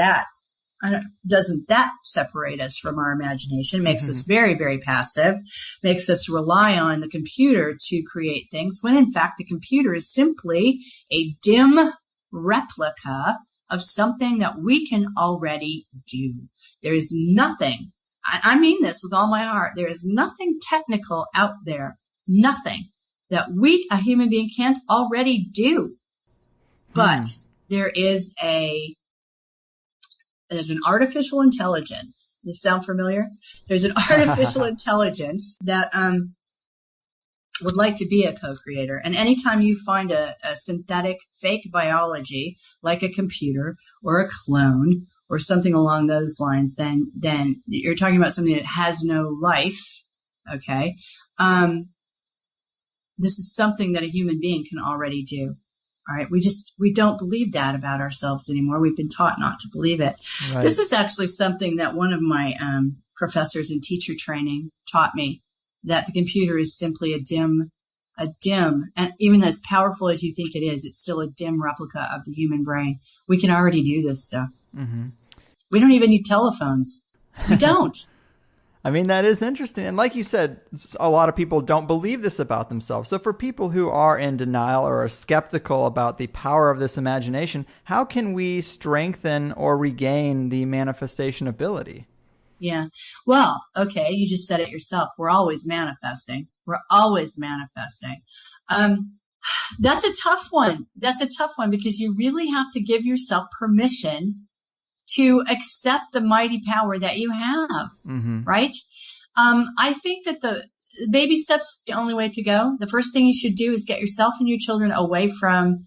that separate us from our imagination? Makes us very, very passive, makes us rely on the computer to create things, when in fact the computer is simply a dim replica of something that we can already do. There is nothing, I mean this with all my heart, there is nothing technical out there, nothing that we, a human being, can't already do. But there's an artificial intelligence. Does this sound familiar? There's an artificial intelligence that would like to be a co-creator. And anytime you find a synthetic fake biology, like a computer or a clone or something along those lines, then you're talking about something that has no life. Okay. This is something that a human being can already do. All right. We don't believe that about ourselves anymore. We've been taught not to believe it. Right. This is actually something that one of my professors in teacher training taught me, that the computer is simply a dim, and even as powerful as you think it is, it's still a dim replica of the human brain. We can already do this stuff. We don't even need telephones. We don't. I mean, that is interesting. And like you said, a lot of people don't believe this about themselves. So for people who are in denial or are skeptical about the power of this imagination, how can we strengthen or regain the manifestation ability? Yeah. Well, okay. You just said it yourself. We're always manifesting. We're always manifesting. That's a tough one. That's a tough one, because you really have to give yourself permission to accept the mighty power that you have, right? I think that the baby steps are the only way to go. The first thing you should do is get yourself and your children away from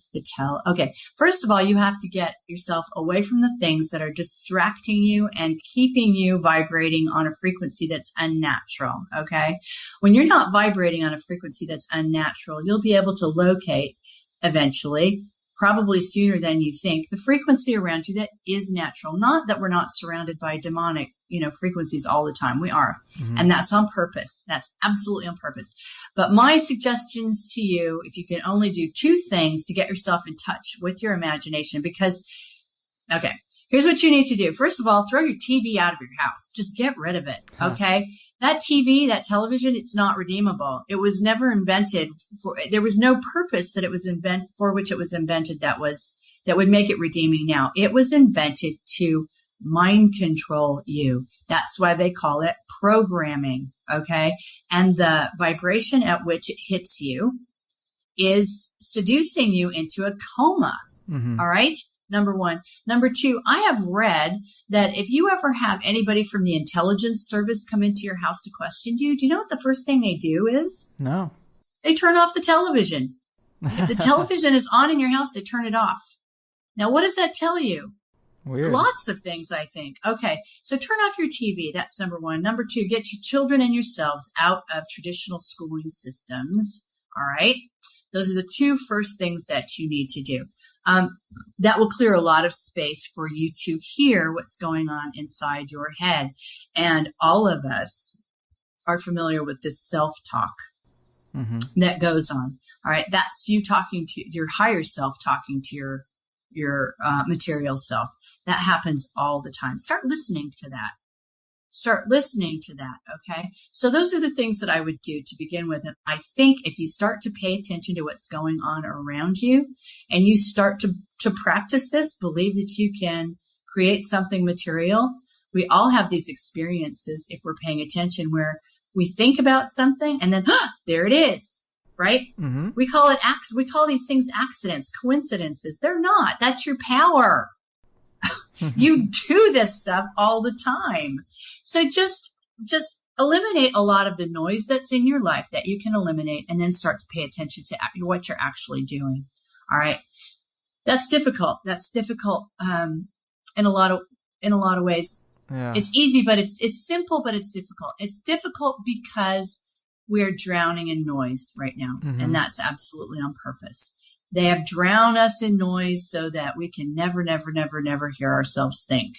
okay. First of all, you have to get yourself away from the things that are distracting you and keeping you vibrating on a frequency that's unnatural. Okay. When you're not vibrating on a frequency that's unnatural, you'll be able to locate eventually, probably sooner than you think, the frequency around you that is natural. Not that we're not surrounded by demonic, frequencies all the time. We are. And that's on purpose. That's absolutely on purpose. But my suggestions to you, if you can only do two things to get yourself in touch with your imagination, because, okay, here's what you need to do. First of all, throw your TV out of your house. Just get rid of it. Okay. That TV, that television, it's not redeemable. It was never invented there was no purpose that it was for which it was invented that would make it redeeming now. It was invented to mind control you. That's why they call it programming. Okay. And the vibration at which it hits you is seducing you into a coma. All right. Number one. Number two, I have read that if you ever have anybody from the intelligence service come into your house to question you, do you know what the first thing they do is? No. They turn off the television. If the television is on in your house, they turn it off. Now, what does that tell you? Weird. Lots of things, I think. Okay. So turn off your TV. That's number one. Number two, get your children and yourselves out of traditional schooling systems. All right. Those are the two first things that you need to do. That will clear a lot of space for you to hear what's going on inside your head. And all of us are familiar with this self-talk that goes on. All right. That's you talking to your higher self, talking to your material self. That happens all the time. Start listening to that. Okay. So those are the things that I would do to begin with. And I think if you start to pay attention to what's going on around you and you start to practice this, believe that you can create something material. We all have these experiences, if we're paying attention, where we think about something and then there it is. Right? We call these things accidents, coincidences. They're not. That's your power. You do this stuff all the time. So just eliminate a lot of the noise that's in your life that you can eliminate, and then start to pay attention to what you're actually doing. All right. That's difficult. In a lot of ways. Yeah. It's easy, but it's simple, but it's difficult. It's difficult because we're drowning in noise right now. And that's absolutely on purpose. They have drowned us in noise so that we can never, never, never, never hear ourselves think.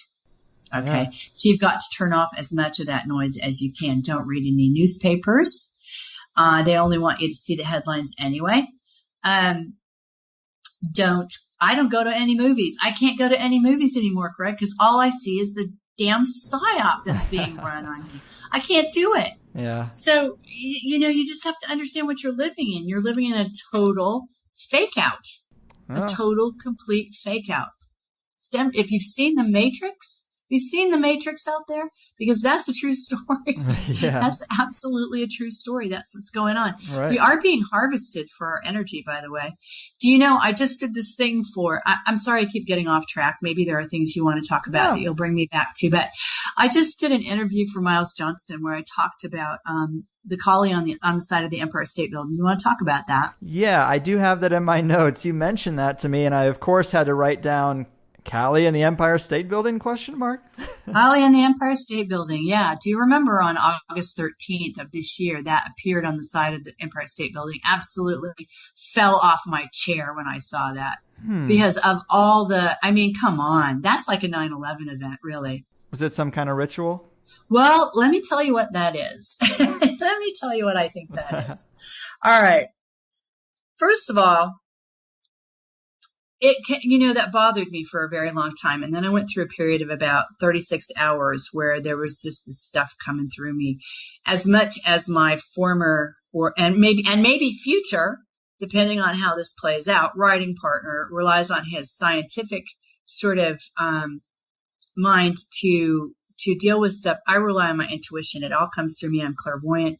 Okay. Yeah. So you've got to turn off as much of that noise as you can. Don't read any newspapers. They only want you to see the headlines anyway. I don't go to any movies. I can't go to any movies anymore, Greg, because all I see is the damn psyop that's being run on me. I can't do it. Yeah. So, you just have to understand what you're living in. You're living in a total fake out, a total, complete fake out. If you've seen The Matrix, have you seen The Matrix out there? Because that's a true story. Yeah. That's absolutely a true story. That's what's going on. Right. We are being harvested for our energy, by the way. Do you know, I just did this thing I'm sorry I keep getting off track. Maybe there are things you want to talk about that you'll bring me back to. But I just did an interview for Miles Johnston where I talked about the collie on the side of the Empire State Building. You want to talk about that? Yeah, I do have that in my notes. You mentioned that to me, and I, of course, had to write down Callie and the Empire State Building, ? Callie and the Empire State Building. Yeah. Do you remember on August 13th of this year that appeared on the side of the Empire State Building? Absolutely fell off my chair when I saw that because of all come on. That's like a 9/11 event, really. Was it some kind of ritual? Well, let me tell you what that is. Let me tell you what I think that is. All right. First of all, that bothered me for a very long time. And then I went through a period of about 36 hours where there was just this stuff coming through me as much as my former and maybe future, depending on how this plays out, writing partner relies on his scientific sort of mind to deal with stuff. I rely on my intuition. It all comes through me. I'm clairvoyant.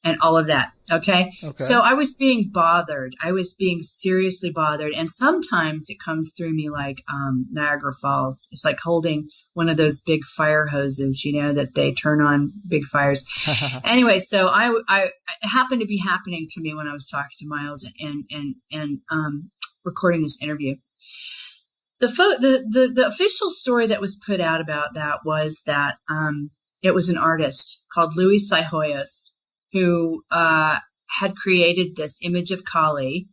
And all of that. Okay. So I was being bothered. I was being seriously bothered. And sometimes it comes through me like Niagara Falls. It's like holding one of those big fire hoses, that they turn on big fires. Anyway, so I it happened to be happening to me when I was talking to Miles and recording this interview. The official story that was put out about that was that it was an artist called Luis Hoyos who had created this image of Kali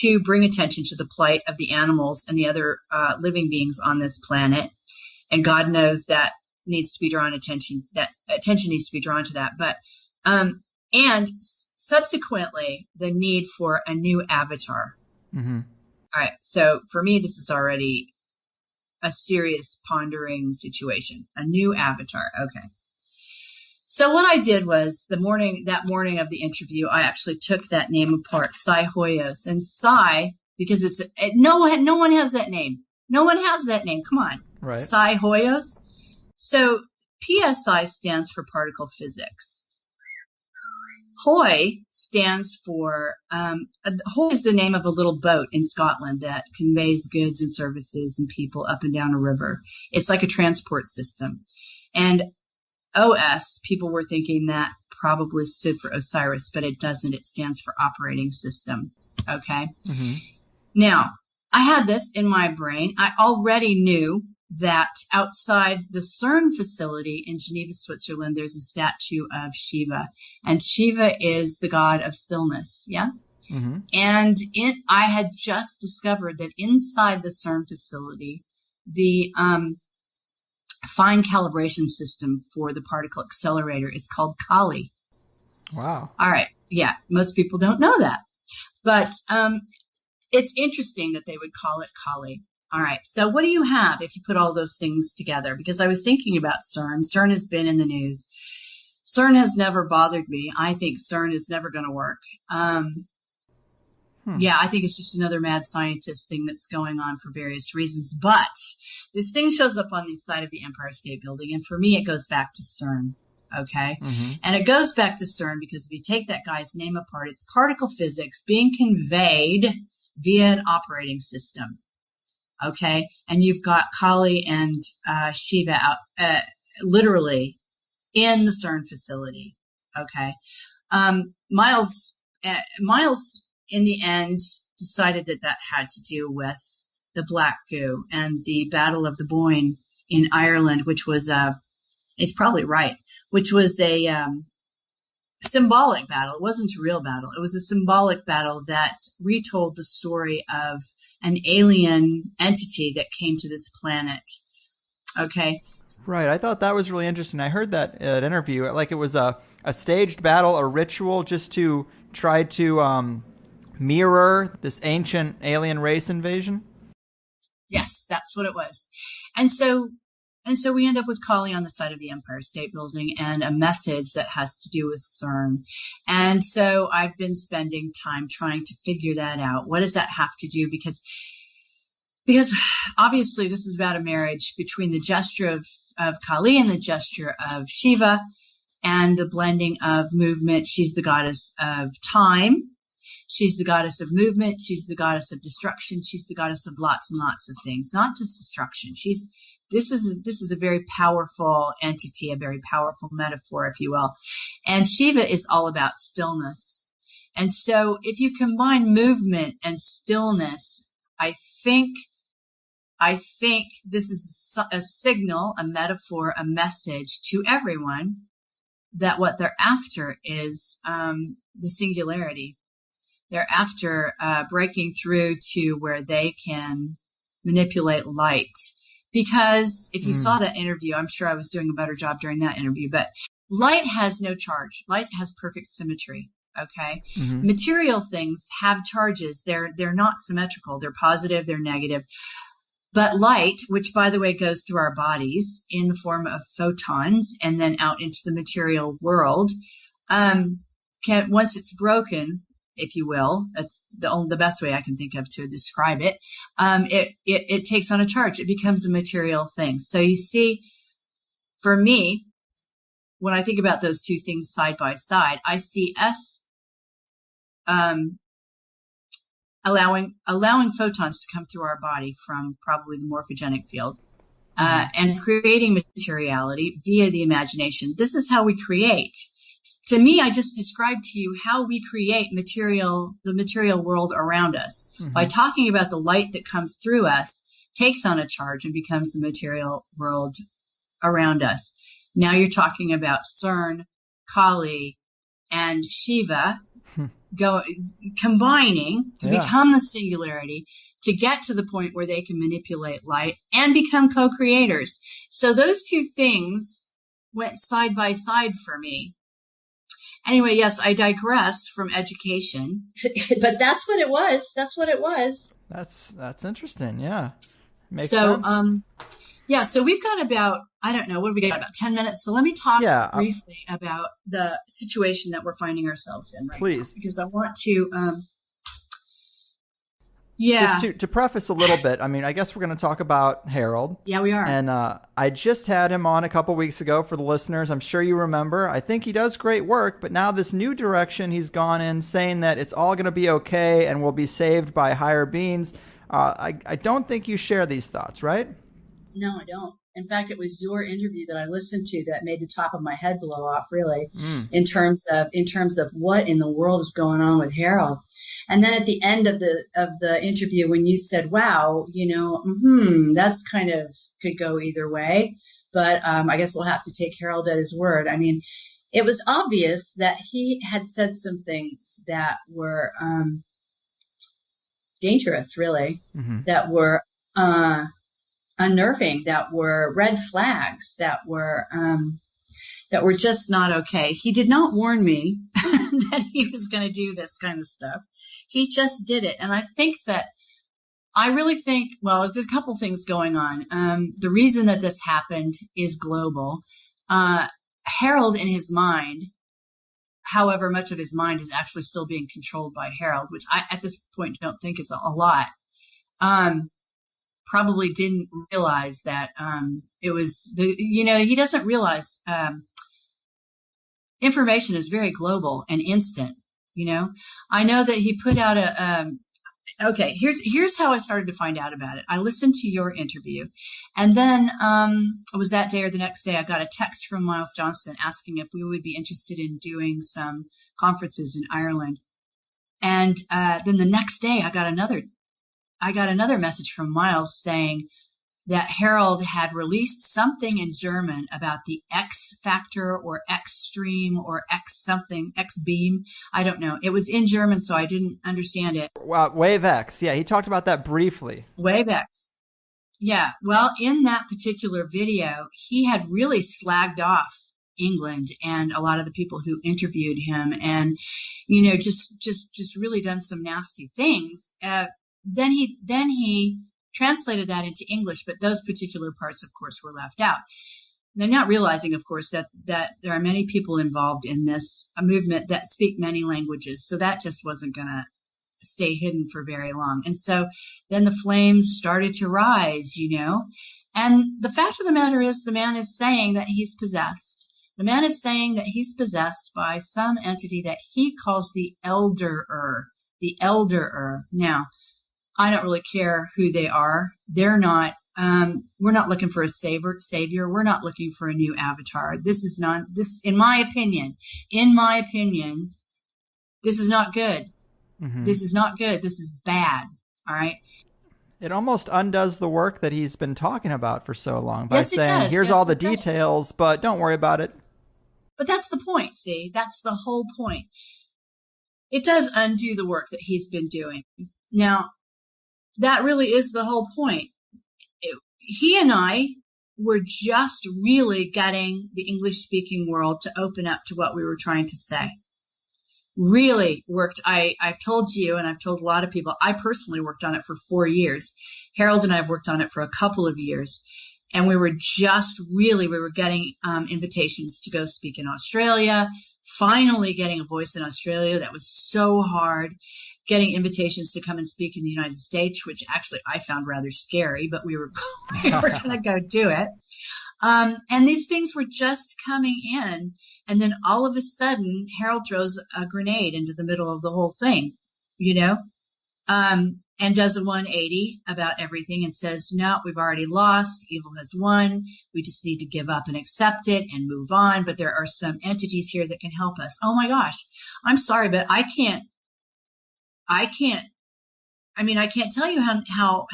to bring attention to the plight of the animals and the other living beings on this planet. And God knows that needs to be drawn attention. That attention needs to be drawn to that. But and subsequently, the need for a new avatar. Mm-hmm. All right. So for me, this is already a serious pondering situation. A new avatar. Okay. So what I did was that morning of the interview, I actually took that name apart, Cy Hoyos. And Cy, because no one has that name. No one has that name. Come on. Right. Cy Hoyos. So PSI stands for particle physics. Hoy stands for, Hoy is the name of a little boat in Scotland that conveys goods and services and people up and down a river. It's like a transport system. And OS, people were thinking that probably stood for Osiris, but it doesn't. It stands for operating system. Okay. Mm-hmm. Now, I had this in my brain. I already knew that outside the CERN facility in Geneva, Switzerland, there's a statue of Shiva, and Shiva is the god of stillness. Yeah. Mm-hmm. And I had just discovered that inside the CERN facility, the fine calibration system for the particle accelerator is called Kali. Wow. All right. Yeah. Most people don't know that, but it's interesting that they would call it Kali. All right. So what do you have if you put all those things together? Because I was thinking about CERN. CERN has been in the news. CERN has never bothered me. I think CERN is never going to work. Yeah, I think it's just another mad scientist thing that's going on for various reasons. But this thing shows up on the side of the Empire State Building. And for me, it goes back to CERN. Okay. Mm-hmm. And it goes back to CERN because if you take that guy's name apart, it's particle physics being conveyed via an operating system. Okay. And you've got Kali and Shiva out, literally in the CERN facility. Okay. Miles, in the end, decided that had to do with the Black Goo and the Battle of the Boyne in Ireland, which was it's probably right, which was a symbolic battle. It wasn't a real battle. It was a symbolic battle that retold the story of an alien entity that came to this planet. Okay. Right. I thought that was really interesting. I heard that interview, like it was a staged battle, a ritual just to try to mirror this ancient alien race invasion. Yes, that's what it was. And so we end up with Kali on the side of the Empire State Building and a message that has to do with CERN. And so I've been spending time trying to figure that out. What does that have to do? Because obviously this is about a marriage between the gesture of Kali and the gesture of Shiva and the blending of movement. She's the goddess of time. She's the goddess of movement. She's the goddess of destruction. She's the goddess of lots and lots of things, not just destruction. This is a very powerful entity, a very powerful metaphor, if you will. And Shiva is all about stillness. And so if you combine movement and stillness, I think this is a signal, a metaphor, a message to everyone that what they're after is the singularity. They're after breaking through to where they can manipulate light. Because if you saw that interview, I'm sure I was doing a better job during that interview, but light has no charge. Light has perfect symmetry. Okay. Mm-hmm. Material things have charges. They're not symmetrical. They're positive. They're negative. But light, which by the way goes through our bodies in the form of photons and then out into the material world, once it's broken, if you will, that's the best way I can think of to describe it. It takes on a charge. It becomes a material thing. So you see, for me, when I think about those two things side by side, I see us allowing photons to come through our body from probably the morphogenic field, and creating materiality via the imagination. This is how we create. To me, I just described to you how we create the material world around us by talking about the light that comes through us, takes on a charge and becomes the material world around us. Now you're talking about CERN, Kali, and Shiva combining to become the singularity, to get to the point where they can manipulate light and become co-creators. So those two things went side by side for me. Anyway, yes, I digress from education, but that's what it was. That's what it was. That's interesting. Yeah. Makes so, sense. Yeah, so we've got about, I don't know, what have we got, about 10 minutes? So let me talk briefly about the situation that we're finding ourselves in right now. Because I want to, Just to preface a little bit, I mean, I guess we're going to talk about Harold. Yeah, we are. And I just had him on a couple weeks ago for the listeners. I'm sure you remember. I think he does great work, but now this new direction he's gone in, saying that it's all going to be okay and we'll be saved by higher beings. I don't think you share these thoughts, right? No, I don't. In fact, it was your interview that I listened to that made the top of my head blow off, really, in terms of what in the world is going on with Harold. And then at the end of the interview, when you said, wow, that's kind of could go either way. But I guess we'll have to take Harold at his word. I mean, it was obvious that he had said some things that were dangerous, really, that were unnerving, that were red flags, that were just not okay. He did not warn me that he was going to do this kind of stuff. He just did it. And I really think, well, there's a couple things going on. The reason that this happened is global. Harold in his mind, however much of his mind is actually still being controlled by Harold, which I, at this point, don't think is a lot. Probably didn't realize that it was he doesn't realize information is very global and instant. I know that he put out okay, here's how I started to find out about it. I listened to your interview, and then it was that day or the next day I got a text from Miles Johnston asking if we would be interested in doing some conferences in Ireland. And then the next day I got another message from Miles saying that Harold had released something in German about the X factor or X stream or X something, X beam. I don't know. It was in German, so I didn't understand it. Wave X. Yeah, he talked about that briefly. Wave X. Yeah. Well, in that particular video, he had really slagged off England and a lot of the people who interviewed him, and just really done some nasty things. Then he translated that into English, but those particular parts, of course, were left out. They're not realizing, of course, that there are many people involved in this a movement that speak many languages, so that just wasn't going to stay hidden for very long. And so then the flames started to rise, and the fact of the matter is the man is saying that he's possessed. The man is saying that he's possessed by some entity that he calls the elderer. The elderer. Now, I don't really care who they are. They're not, we're not looking for a savior. We're not looking for a new avatar. In my opinion, this is not good. Mm-hmm. This is not good. This is bad. All right. It almost undoes the work that he's been talking about for so long by yes, saying, here's all the details, but don't worry about it. But that's the point, see? That's the whole point. It does undo the work that he's been doing. Now, that really is the whole point. He and I were just really getting the English-speaking world to open up to what we were trying to say. Really worked. I've told you, and I've told a lot of people, I personally worked on it for 4 years. Harold and I have worked on it for a couple of years. And we were getting invitations to go speak in Australia, finally getting a voice in Australia. That was so hard. Getting invitations to come and speak in the United States, which actually I found rather scary, but we were going to go do it. And these things were just coming in. And then all of a sudden, Harold throws a grenade into the middle of the whole thing, and does a 180 about everything and says, no, we've already lost. Evil has won. We just need to give up and accept it and move on. But there are some entities here that can help us. Oh my gosh. I'm sorry, but I can't tell you how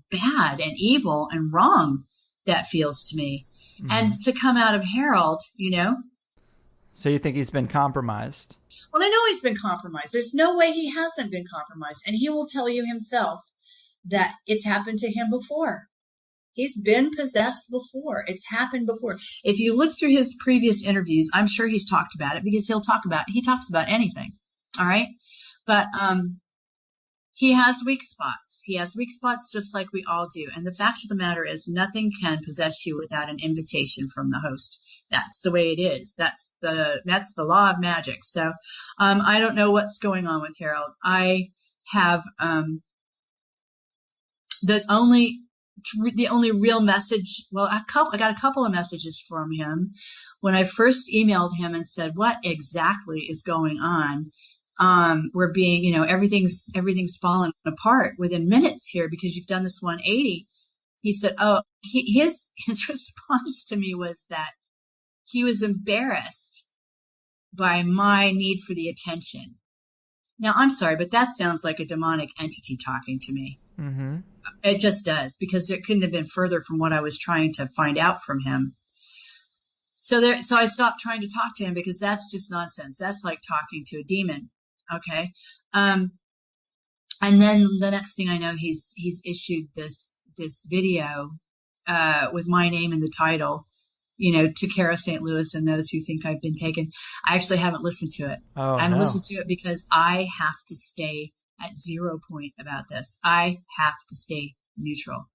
bad and evil and wrong that feels to me. Mm-hmm. And to come out of Harold, So you think he's been compromised? Well, I know he's been compromised. There's no way he hasn't been compromised. And he will tell you himself that it's happened to him before. He's been possessed before. It's happened before. If you look through his previous interviews, I'm sure he's talked about it because he talks about anything. All right. But, he has weak spots. He has weak spots just like we all do. And the fact of the matter is nothing can possess you without an invitation from the host. That's the way it is. That's the law of magic. So, I don't know what's going on with Harold. I have, the only real message, I got a couple of messages from him when I first emailed him and said, what exactly is going on? We're being, everything's fallen apart within minutes here because you've done this 180. He said, his response to me was that he was embarrassed by my need for the attention. Now, I'm sorry, but that sounds like a demonic entity talking to me. Mm-hmm. It just does, because it couldn't have been further from what I was trying to find out from him. So I stopped trying to talk to him because that's just nonsense. That's like talking to a demon. Okay. And then the next thing I know, he's issued this video, with my name in the title, to Cara, St. Louis, and those who think I've been taken. I actually haven't listened to it. Oh, I haven't listened to it because I have to stay at 0 point about this. I have to stay neutral.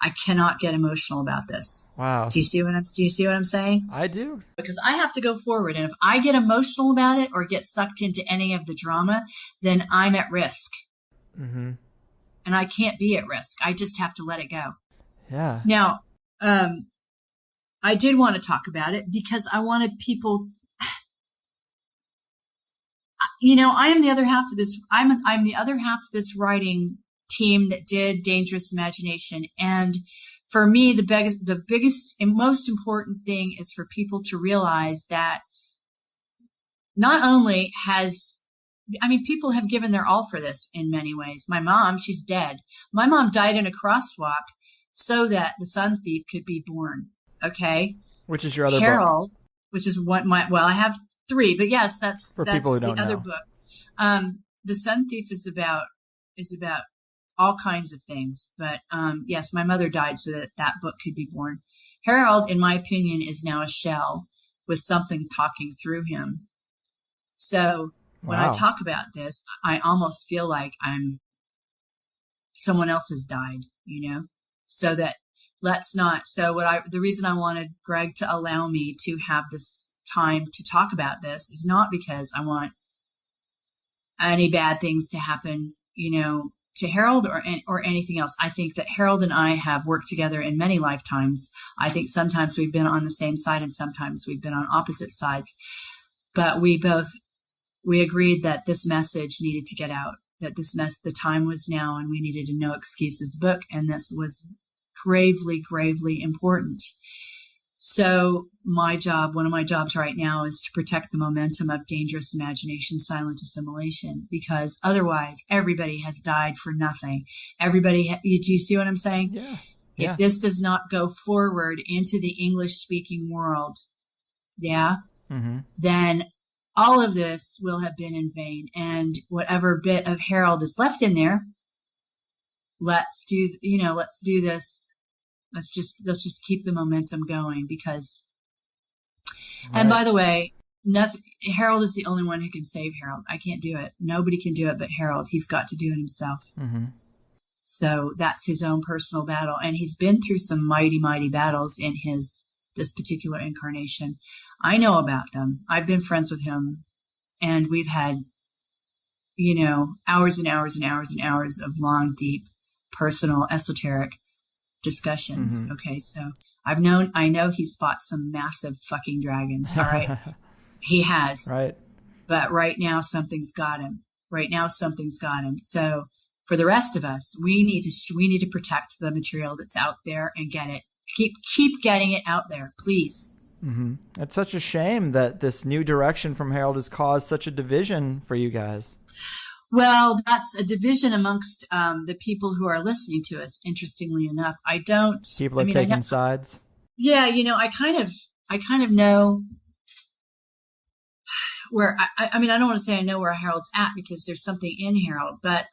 I cannot get emotional about this. Wow. Do you see what I'm saying? I do. Because I have to go forward. And if I get emotional about it or get sucked into any of the drama, then I'm at risk. Mm-hmm. And I can't be at risk. I just have to let it go. Yeah. Now, I did want to talk about it because I wanted people, I am the other half of this. I'm the other half of this writing team that did Dangerous Imagination. And for me, the biggest and most important thing is for people to realize that not only people have given their all for this in many ways. My mom, she's dead. My mom died in a crosswalk so that the Sun Thief could be born. Okay. Which is your other Harold, book? Which is I have 3, but yes, that's people who don't the other know. book. The Sun Thief is about all kinds of things. But yes, my mother died so that that book could be born. Harold, in my opinion, is now a shell with something talking through him. So when I talk about this, I almost feel like someone else has died, so that the reason I wanted Greg to allow me to have this time to talk about this is not because I want any bad things to happen, to Harold or anything else. I think that Harold and I have worked together in many lifetimes. I think sometimes we've been on the same side and sometimes we've been on opposite sides, but we agreed that this message needed to get out, that the time was now and we needed a no excuses book. And this was gravely, gravely important. So one of my jobs right now is to protect the momentum of dangerous imagination, silent assimilation, because otherwise everybody has died for nothing. Do you see what I'm saying? Yeah. If this does not go forward into the English speaking world, then all of this will have been in vain. And whatever bit of Harold is left in there, let's do this. Let's just keep the momentum going because, and by the way, Harold is the only one who can save Harold. I can't do it. Nobody can do it but Harold. He's got to do it himself. Mm-hmm. So that's his own personal battle. And he's been through some mighty, mighty battles in this particular incarnation. I know about them. I've been friends with him and we've had, hours and hours and hours and hours of long, deep, personal, esoteric discussions. Mm-hmm. Okay. So I know he's fought some massive fucking dragons. All right. He has. Right. But right now something's got him. So for the rest of us, we need to protect the material that's out there and get it. Keep getting it out there, please. Mm-hmm. It's such a shame that this new direction from Harold has caused such a division for you guys. Well, that's a division amongst the people who are listening to us. Interestingly enough, people are taking sides. Yeah, I kind of know where. I mean, I don't want to say I know where Harold's at because there's something in Harold, but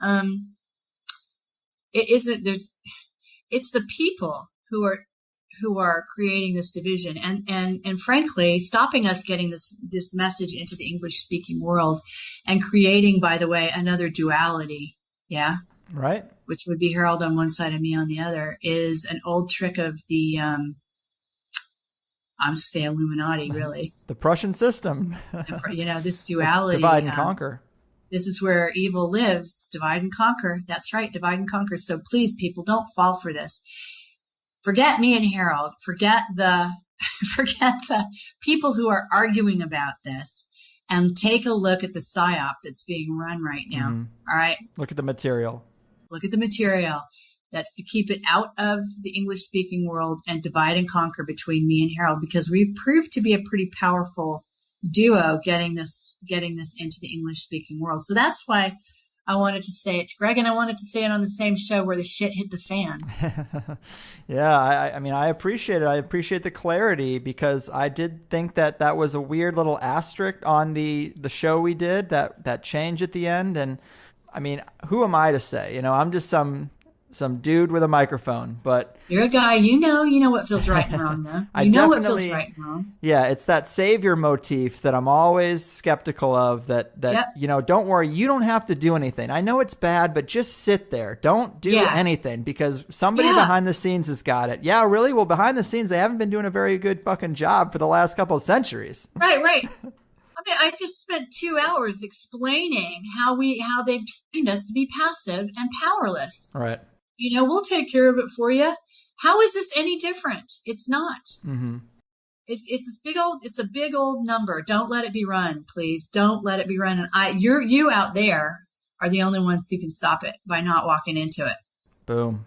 it isn't. It's the people who are creating this division and frankly stopping us getting this message into the English speaking world and creating, by the way, another duality. Yeah. Right. Which would be Harold on one side and me on the other is an old trick of the, I'm going to say Illuminati, really. The Prussian system. This duality. Divide and conquer. This is where evil lives. Divide and conquer. That's right. Divide and conquer. So please, people, don't fall for this. Forget me and Harold. Forget the people who are arguing about this and take a look at the psyop that's being run right now. Mm-hmm. All right. Look at the material. That's to keep it out of the English speaking world and divide and conquer between me and Harold, because we proved to be a pretty powerful duo getting this into the English speaking world. So that's why I wanted to say it to Greg, and I wanted to say it on the same show where the shit hit the fan. Yeah, I mean, I appreciate it. I appreciate the clarity because I did think that was a weird little asterisk on the show we did, that change at the end. And I mean, who am I to say? I'm just some dude with a microphone, but you're a guy, you know what feels right and wrong, though. You know what feels right and wrong. Yeah, it's that savior motif that I'm always skeptical of, that yep. Don't worry, you don't have to do anything. I know it's bad, but just sit there. Don't do anything because somebody behind the scenes has got it. Yeah, really? Well, behind the scenes, they haven't been doing a very good fucking job for the last couple of centuries. Right. I mean, I just spent 2 hours explaining how they've trained us to be passive and powerless. Right. We'll take care of it for you. How is this any different? It's not. Mm-hmm. It's a big old number. Don't let it be run, please. Don't let it be run. And you out there are the only ones who can stop it by not walking into it. Boom.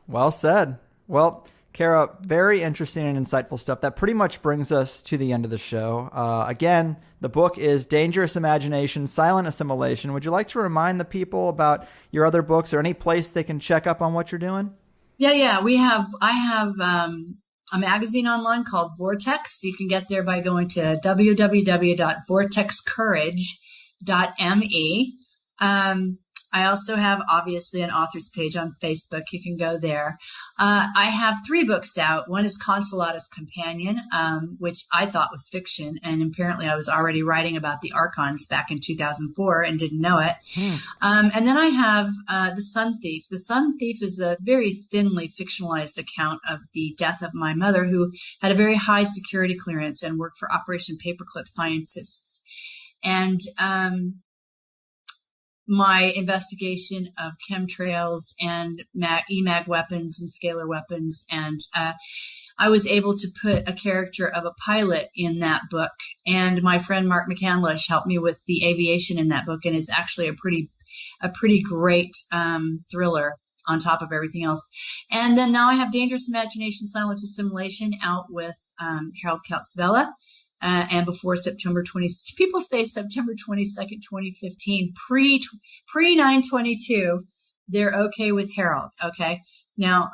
Well said. Well, Cara, very interesting and insightful stuff. That pretty much brings us to the end of the show. Again, the book is Dangerous Imagination, Silent Assimilation. Would you like to remind the people about your other books or any place they can check up on what you're doing? Yeah. I have a magazine online called Vortex. You can get there by going to www.vortexcourage.me. I also have, obviously, an author's page on Facebook. You can go there. I have 3 books out. One is Consolata's Companion, which I thought was fiction. And apparently I was already writing about the Archons back in 2004 and didn't know it. And then I have The Sun Thief. The Sun Thief is a very thinly fictionalized account of the death of my mother, who had a very high security clearance and worked for Operation Paperclip scientists. And my investigation of chemtrails and EMAG weapons and scalar weapons. And I was able to put a character of a pilot in that book. And my friend Mark McCandlish helped me with the aviation in that book. And it's actually a pretty great thriller on top of everything else. And then now I have Dangerous Imagination, Silent Assimilation out with Harold Kautzvella. And before September 20, people say September 22nd, 2015, pre 9/22, they're okay with Harold. Okay. Now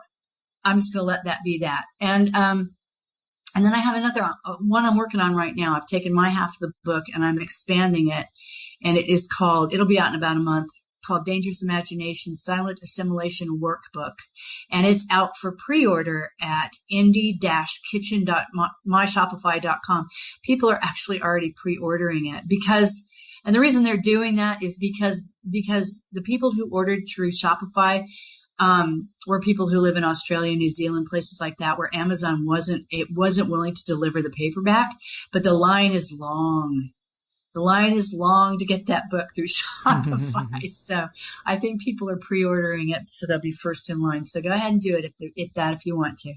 I'm just going to let that be that. And then I have another one I'm working on right now. I've taken my half of the book and I'm expanding it. And it'll be out in about a month, called Dangerous Imagination, Silent Assimilation Workbook. And it's out for pre-order at indie-kitchen.myshopify.com. People are actually already pre-ordering it and the reason they're doing that is because the people who ordered through Shopify were people who live in Australia, New Zealand, places like that, where Amazon wasn't willing to deliver the paperback, but the line is long. The line is long to get that book through Shopify. So I think people are pre-ordering it, so they'll be first in line. So go ahead and do it if you want to.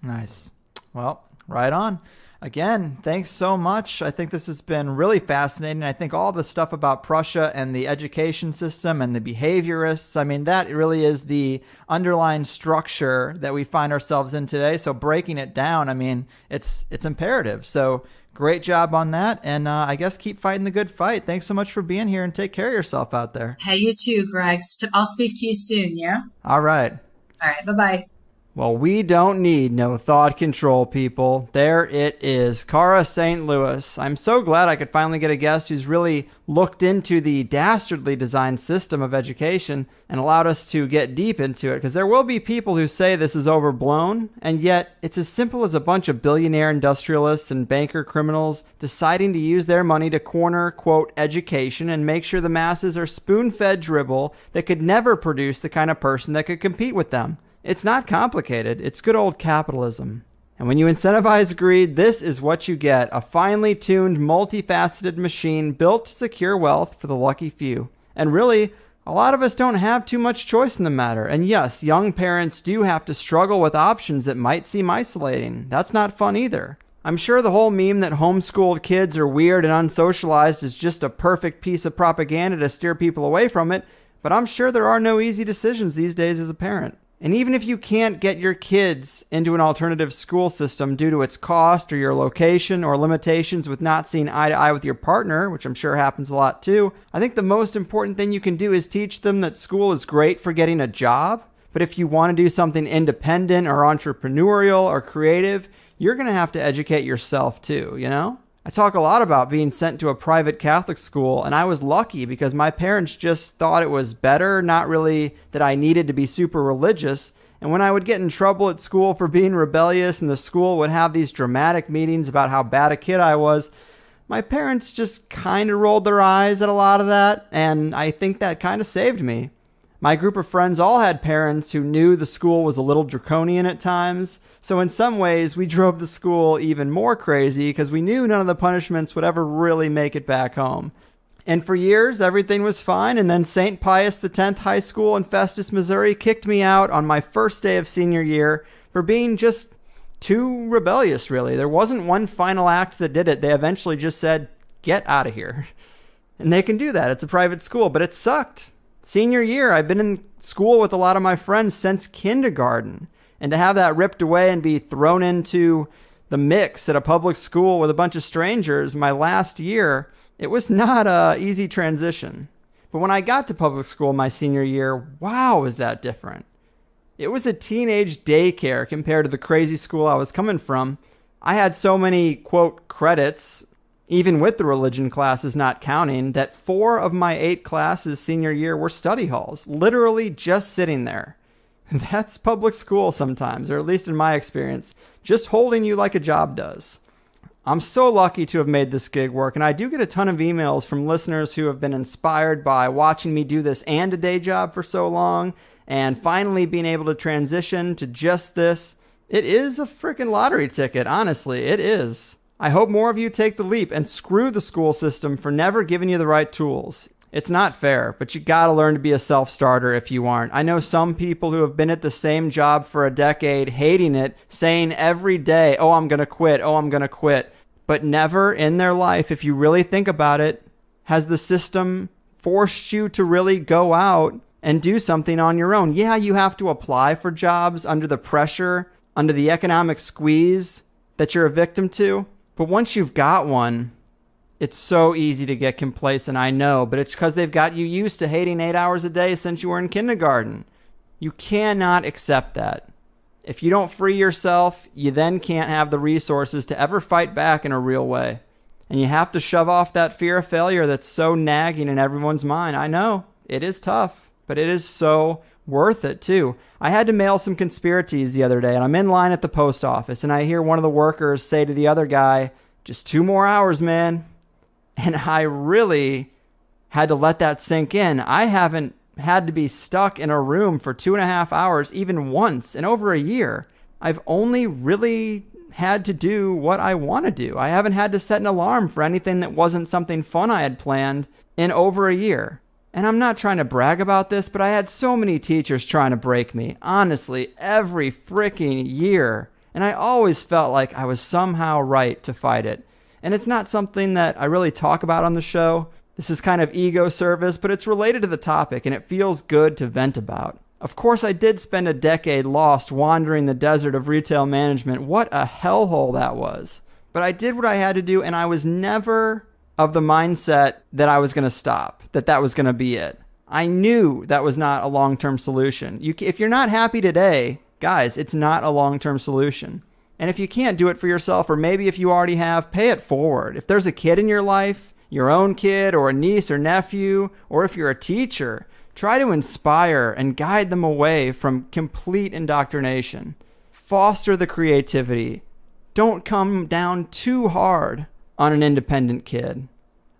Nice. Well, right on. Again, thanks so much. I think this has been really fascinating. I think all the stuff about Prussia and the education system and the behaviorists, I mean, that really is the underlying structure that we find ourselves in today. So breaking it down, I mean, it's imperative. So great job on that. And I guess keep fighting the good fight. Thanks so much for being here, and take care of yourself out there. Hey, you too, Greg. I'll speak to you soon, yeah? All right. All right. Bye-bye. Well, we don't need no thought control, people. There it is, Cara, St. Louis. I'm so glad I could finally get a guest who's really looked into the dastardly designed system of education and allowed us to get deep into it, because there will be people who say this is overblown, and yet it's as simple as a bunch of billionaire industrialists and banker criminals deciding to use their money to corner, quote, education and make sure the masses are spoon-fed dribble that could never produce the kind of person that could compete with them. It's not complicated. It's good old capitalism. And when you incentivize greed, this is what you get: a finely tuned, multifaceted machine built to secure wealth for the lucky few. And really, a lot of us don't have too much choice in the matter. And yes, young parents do have to struggle with options that might seem isolating. That's not fun either. I'm sure the whole meme that homeschooled kids are weird and unsocialized is just a perfect piece of propaganda to steer people away from it, but I'm sure there are no easy decisions these days as a parent. And even if you can't get your kids into an alternative school system due to its cost or your location or limitations with not seeing eye to eye with your partner, which I'm sure happens a lot too, I think the most important thing you can do is teach them that school is great for getting a job, but if you want to do something independent or entrepreneurial or creative, you're going to have to educate yourself too, you know? I talk a lot about being sent to a private Catholic school, and I was lucky because my parents just thought it was better, not really that I needed to be super religious. And when I would get in trouble at school for being rebellious and the school would have these dramatic meetings about how bad a kid I was, my parents just kind of rolled their eyes at a lot of that, and I think that kind of saved me. My group of friends all had parents who knew the school was a little draconian at times, so in some ways we drove the school even more crazy because we knew none of the punishments would ever really make it back home. And for years everything was fine, and then St. Pius X High School in Festus, Missouri kicked me out on my first day of senior year for being just too rebellious, really. There wasn't one final act that did it. They eventually just said, "Get out of here." And they can do that. It's a private school, but it sucked. Senior year, I've been in school with a lot of my friends since kindergarten. And to have that ripped away and be thrown into the mix at a public school with a bunch of strangers my last year, it was not an easy transition. But when I got to public school my senior year, wow, was that different. It was a teenage daycare compared to the crazy school I was coming from. I had so many, quote, credits even with the religion classes not counting, that 4 of my 8 classes senior year were study halls, literally just sitting there. That's public school sometimes, or at least in my experience, just holding you like a job does. I'm so lucky to have made this gig work, and I do get a ton of emails from listeners who have been inspired by watching me do this and a day job for so long, and finally being able to transition to just this. It is a freaking lottery ticket, honestly, it is. I hope more of you take the leap and screw the school system for never giving you the right tools. It's not fair, but you gotta learn to be a self-starter if you aren't. I know some people who have been at the same job for a decade, hating it, saying every day, oh, I'm gonna quit, oh, I'm gonna quit. But never in their life, if you really think about it, has the system forced you to really go out and do something on your own. Yeah, you have to apply for jobs under the pressure, under the economic squeeze that you're a victim to. But once you've got one, it's so easy to get complacent, I know, but it's because they've got you used to hating 8 hours a day since you were in kindergarten. You cannot accept that. If you don't free yourself, you then can't have the resources to ever fight back in a real way. And you have to shove off that fear of failure that's so nagging in everyone's mind. I know, it is tough, but it is so worth it too. I had to mail some conspiracies the other day, and I'm in line at the post office, and I hear one of the workers say to the other guy, just 2 more hours, man. And I really had to let that sink in. I haven't had to be stuck in a room for 2.5 hours even once in over a year. I've only really had to do what I want to do. I haven't had to set an alarm for anything that wasn't something fun I had planned in over a year. And I'm not trying to brag about this, but I had so many teachers trying to break me. Honestly, every freaking year. And I always felt like I was somehow right to fight it. And it's not something that I really talk about on the show. This is kind of ego service, but it's related to the topic, and it feels good to vent about. Of course, I did spend a decade lost wandering the desert of retail management. What a hellhole that was. But I did what I had to do, and I was never of the mindset that I was going to stop, that was going to be it. I knew that was not a long-term solution. If you're not happy today, guys, it's not a long-term solution. And if you can't do it for yourself, or maybe if you already have, pay it forward. If there's a kid in your life, your own kid or a niece or nephew, or if you're a teacher, try to inspire and guide them away from complete indoctrination. Foster the creativity. Don't come down too hard on an independent kid.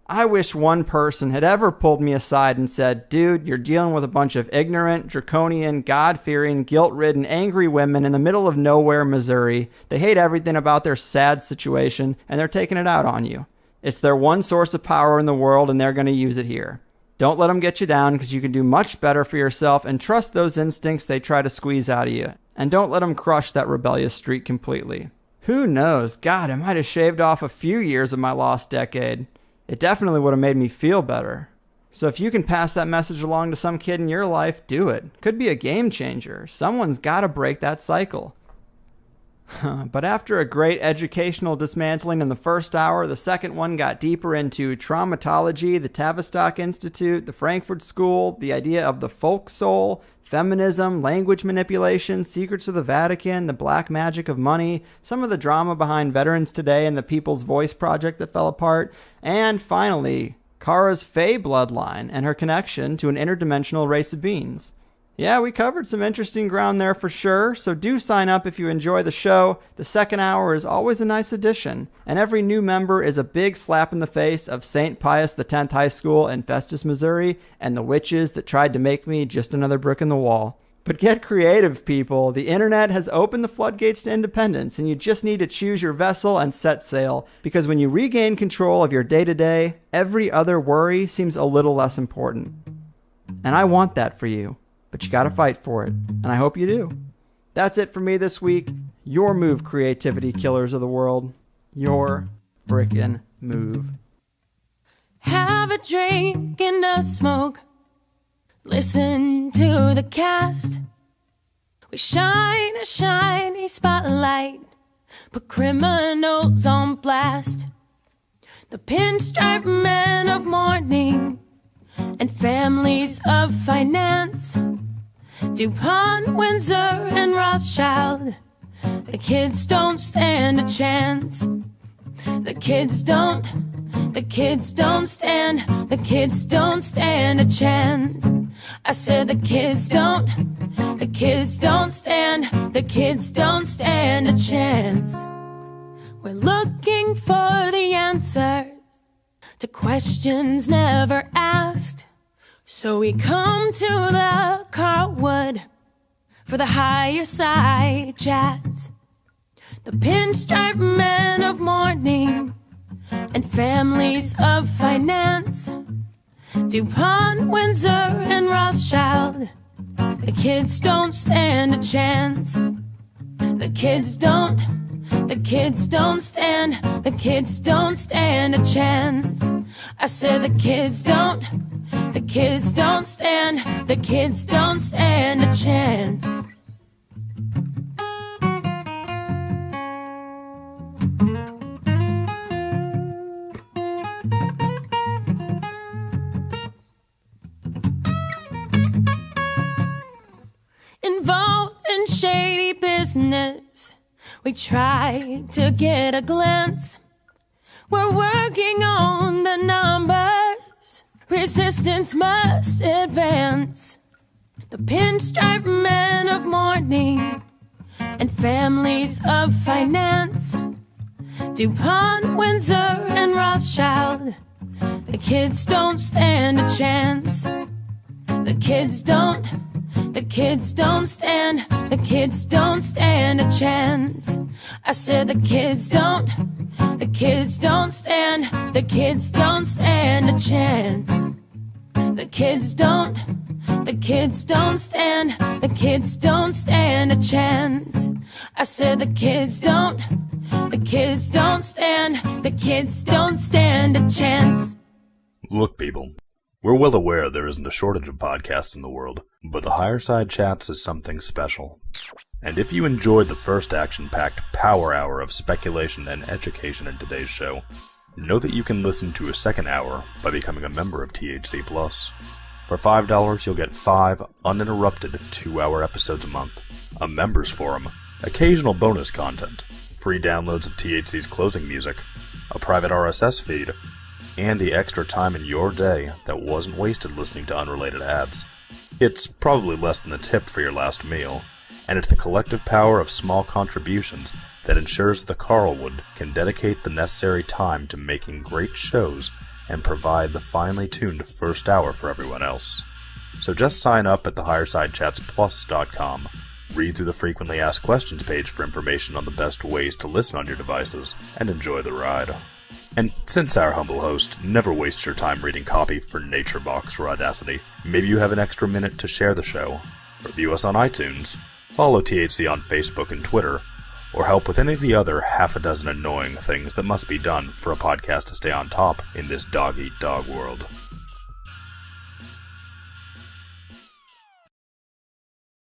I wish one person had ever pulled me aside and said, dude, you're dealing with a bunch of ignorant, draconian, God-fearing, guilt-ridden, angry women in the middle of nowhere, Missouri. They hate everything about their sad situation, and they're taking it out on you. It's their one source of power in the world, and they're going to use it here. Don't let them get you down, because you can do much better for yourself, and trust those instincts they try to squeeze out of you. And don't let them crush that rebellious streak completely. Who knows? God, I might have shaved off a few years of my lost decade. It definitely would have made me feel better. So if you can pass that message along to some kid in your life, do it. Could be a game changer. Someone's got to break that cycle. But after a great educational dismantling in the first hour, the second one got deeper into traumatology, the Tavistock Institute, the Frankfurt School, the idea of the folk soul, feminism, language manipulation, secrets of the Vatican, the black magic of money, some of the drama behind Veterans Today and the People's Voice Project that fell apart, and finally, Cara's Fae bloodline and her connection to an interdimensional race of beings. Yeah, we covered some interesting ground there for sure, so do sign up if you enjoy the show. The second hour is always a nice addition, and every new member is a big slap in the face of St. Pius X High School in Festus, Missouri, and the witches that tried to make me just another brick in the wall. But get creative, people. The internet has opened the floodgates to independence, and you just need to choose your vessel and set sail, because when you regain control of your day-to-day, every other worry seems a little less important. And I want that for you. But you gotta fight for it, and I hope you do. That's it for me this week. Your move, creativity killers of the world. Your frickin' move. Have a drink and a smoke. Listen to the cast. We shine a shiny spotlight. Put criminals on blast. The pinstripe men of mourning and families of finance. DuPont, Windsor, and Rothschild. The kids don't stand a chance. The kids don't The kids don't stand a chance. I said the kids don't stand a chance. We're looking for the answers to questions never asked. So we come to the Carlwood for the higher side chats. The pinstripe men of mourning and families of finance. DuPont, Windsor, and Rothschild. The kids don't stand a chance. The kids don't stand a chance. I said the kids don't stand a chance. Involved in shady business, we try to get a glance. We're working on the numbers. Resistance must advance. The pinstripe men of mourning and families of finance. DuPont, Windsor, and Rothschild. The kids don't stand a chance. The kids don't stand a chance. I said the kids don't stand a chance. The kids don't stand a chance. I said the kids don't stand a chance. Look, people, we're well aware there isn't a shortage of podcasts in the world, but the Higher Side Chats is something special. And if you enjoyed the first action-packed power hour of speculation and education in today's show, know that you can listen to a second hour by becoming a member of THC+. For $5, you'll get 5 uninterrupted 2-hour episodes a month, a members forum, occasional bonus content, free downloads of THC's closing music, a private RSS feed, and the extra time in your day that wasn't wasted listening to unrelated ads. It's probably less than the tip for your last meal, and it's the collective power of small contributions that ensures the Carlwood can dedicate the necessary time to making great shows and provide the finely tuned first hour for everyone else. So just sign up at thehighersidechatsplus.com, read through the frequently asked questions page for information on the best ways to listen on your devices, and enjoy the ride. And since our humble host never wastes your time reading copy for NatureBox or Audacity, maybe you have an extra minute to share the show, review us on iTunes, follow THC on Facebook and Twitter, or help with any of the other half a dozen annoying things that must be done for a podcast to stay on top in this dog-eat-dog world.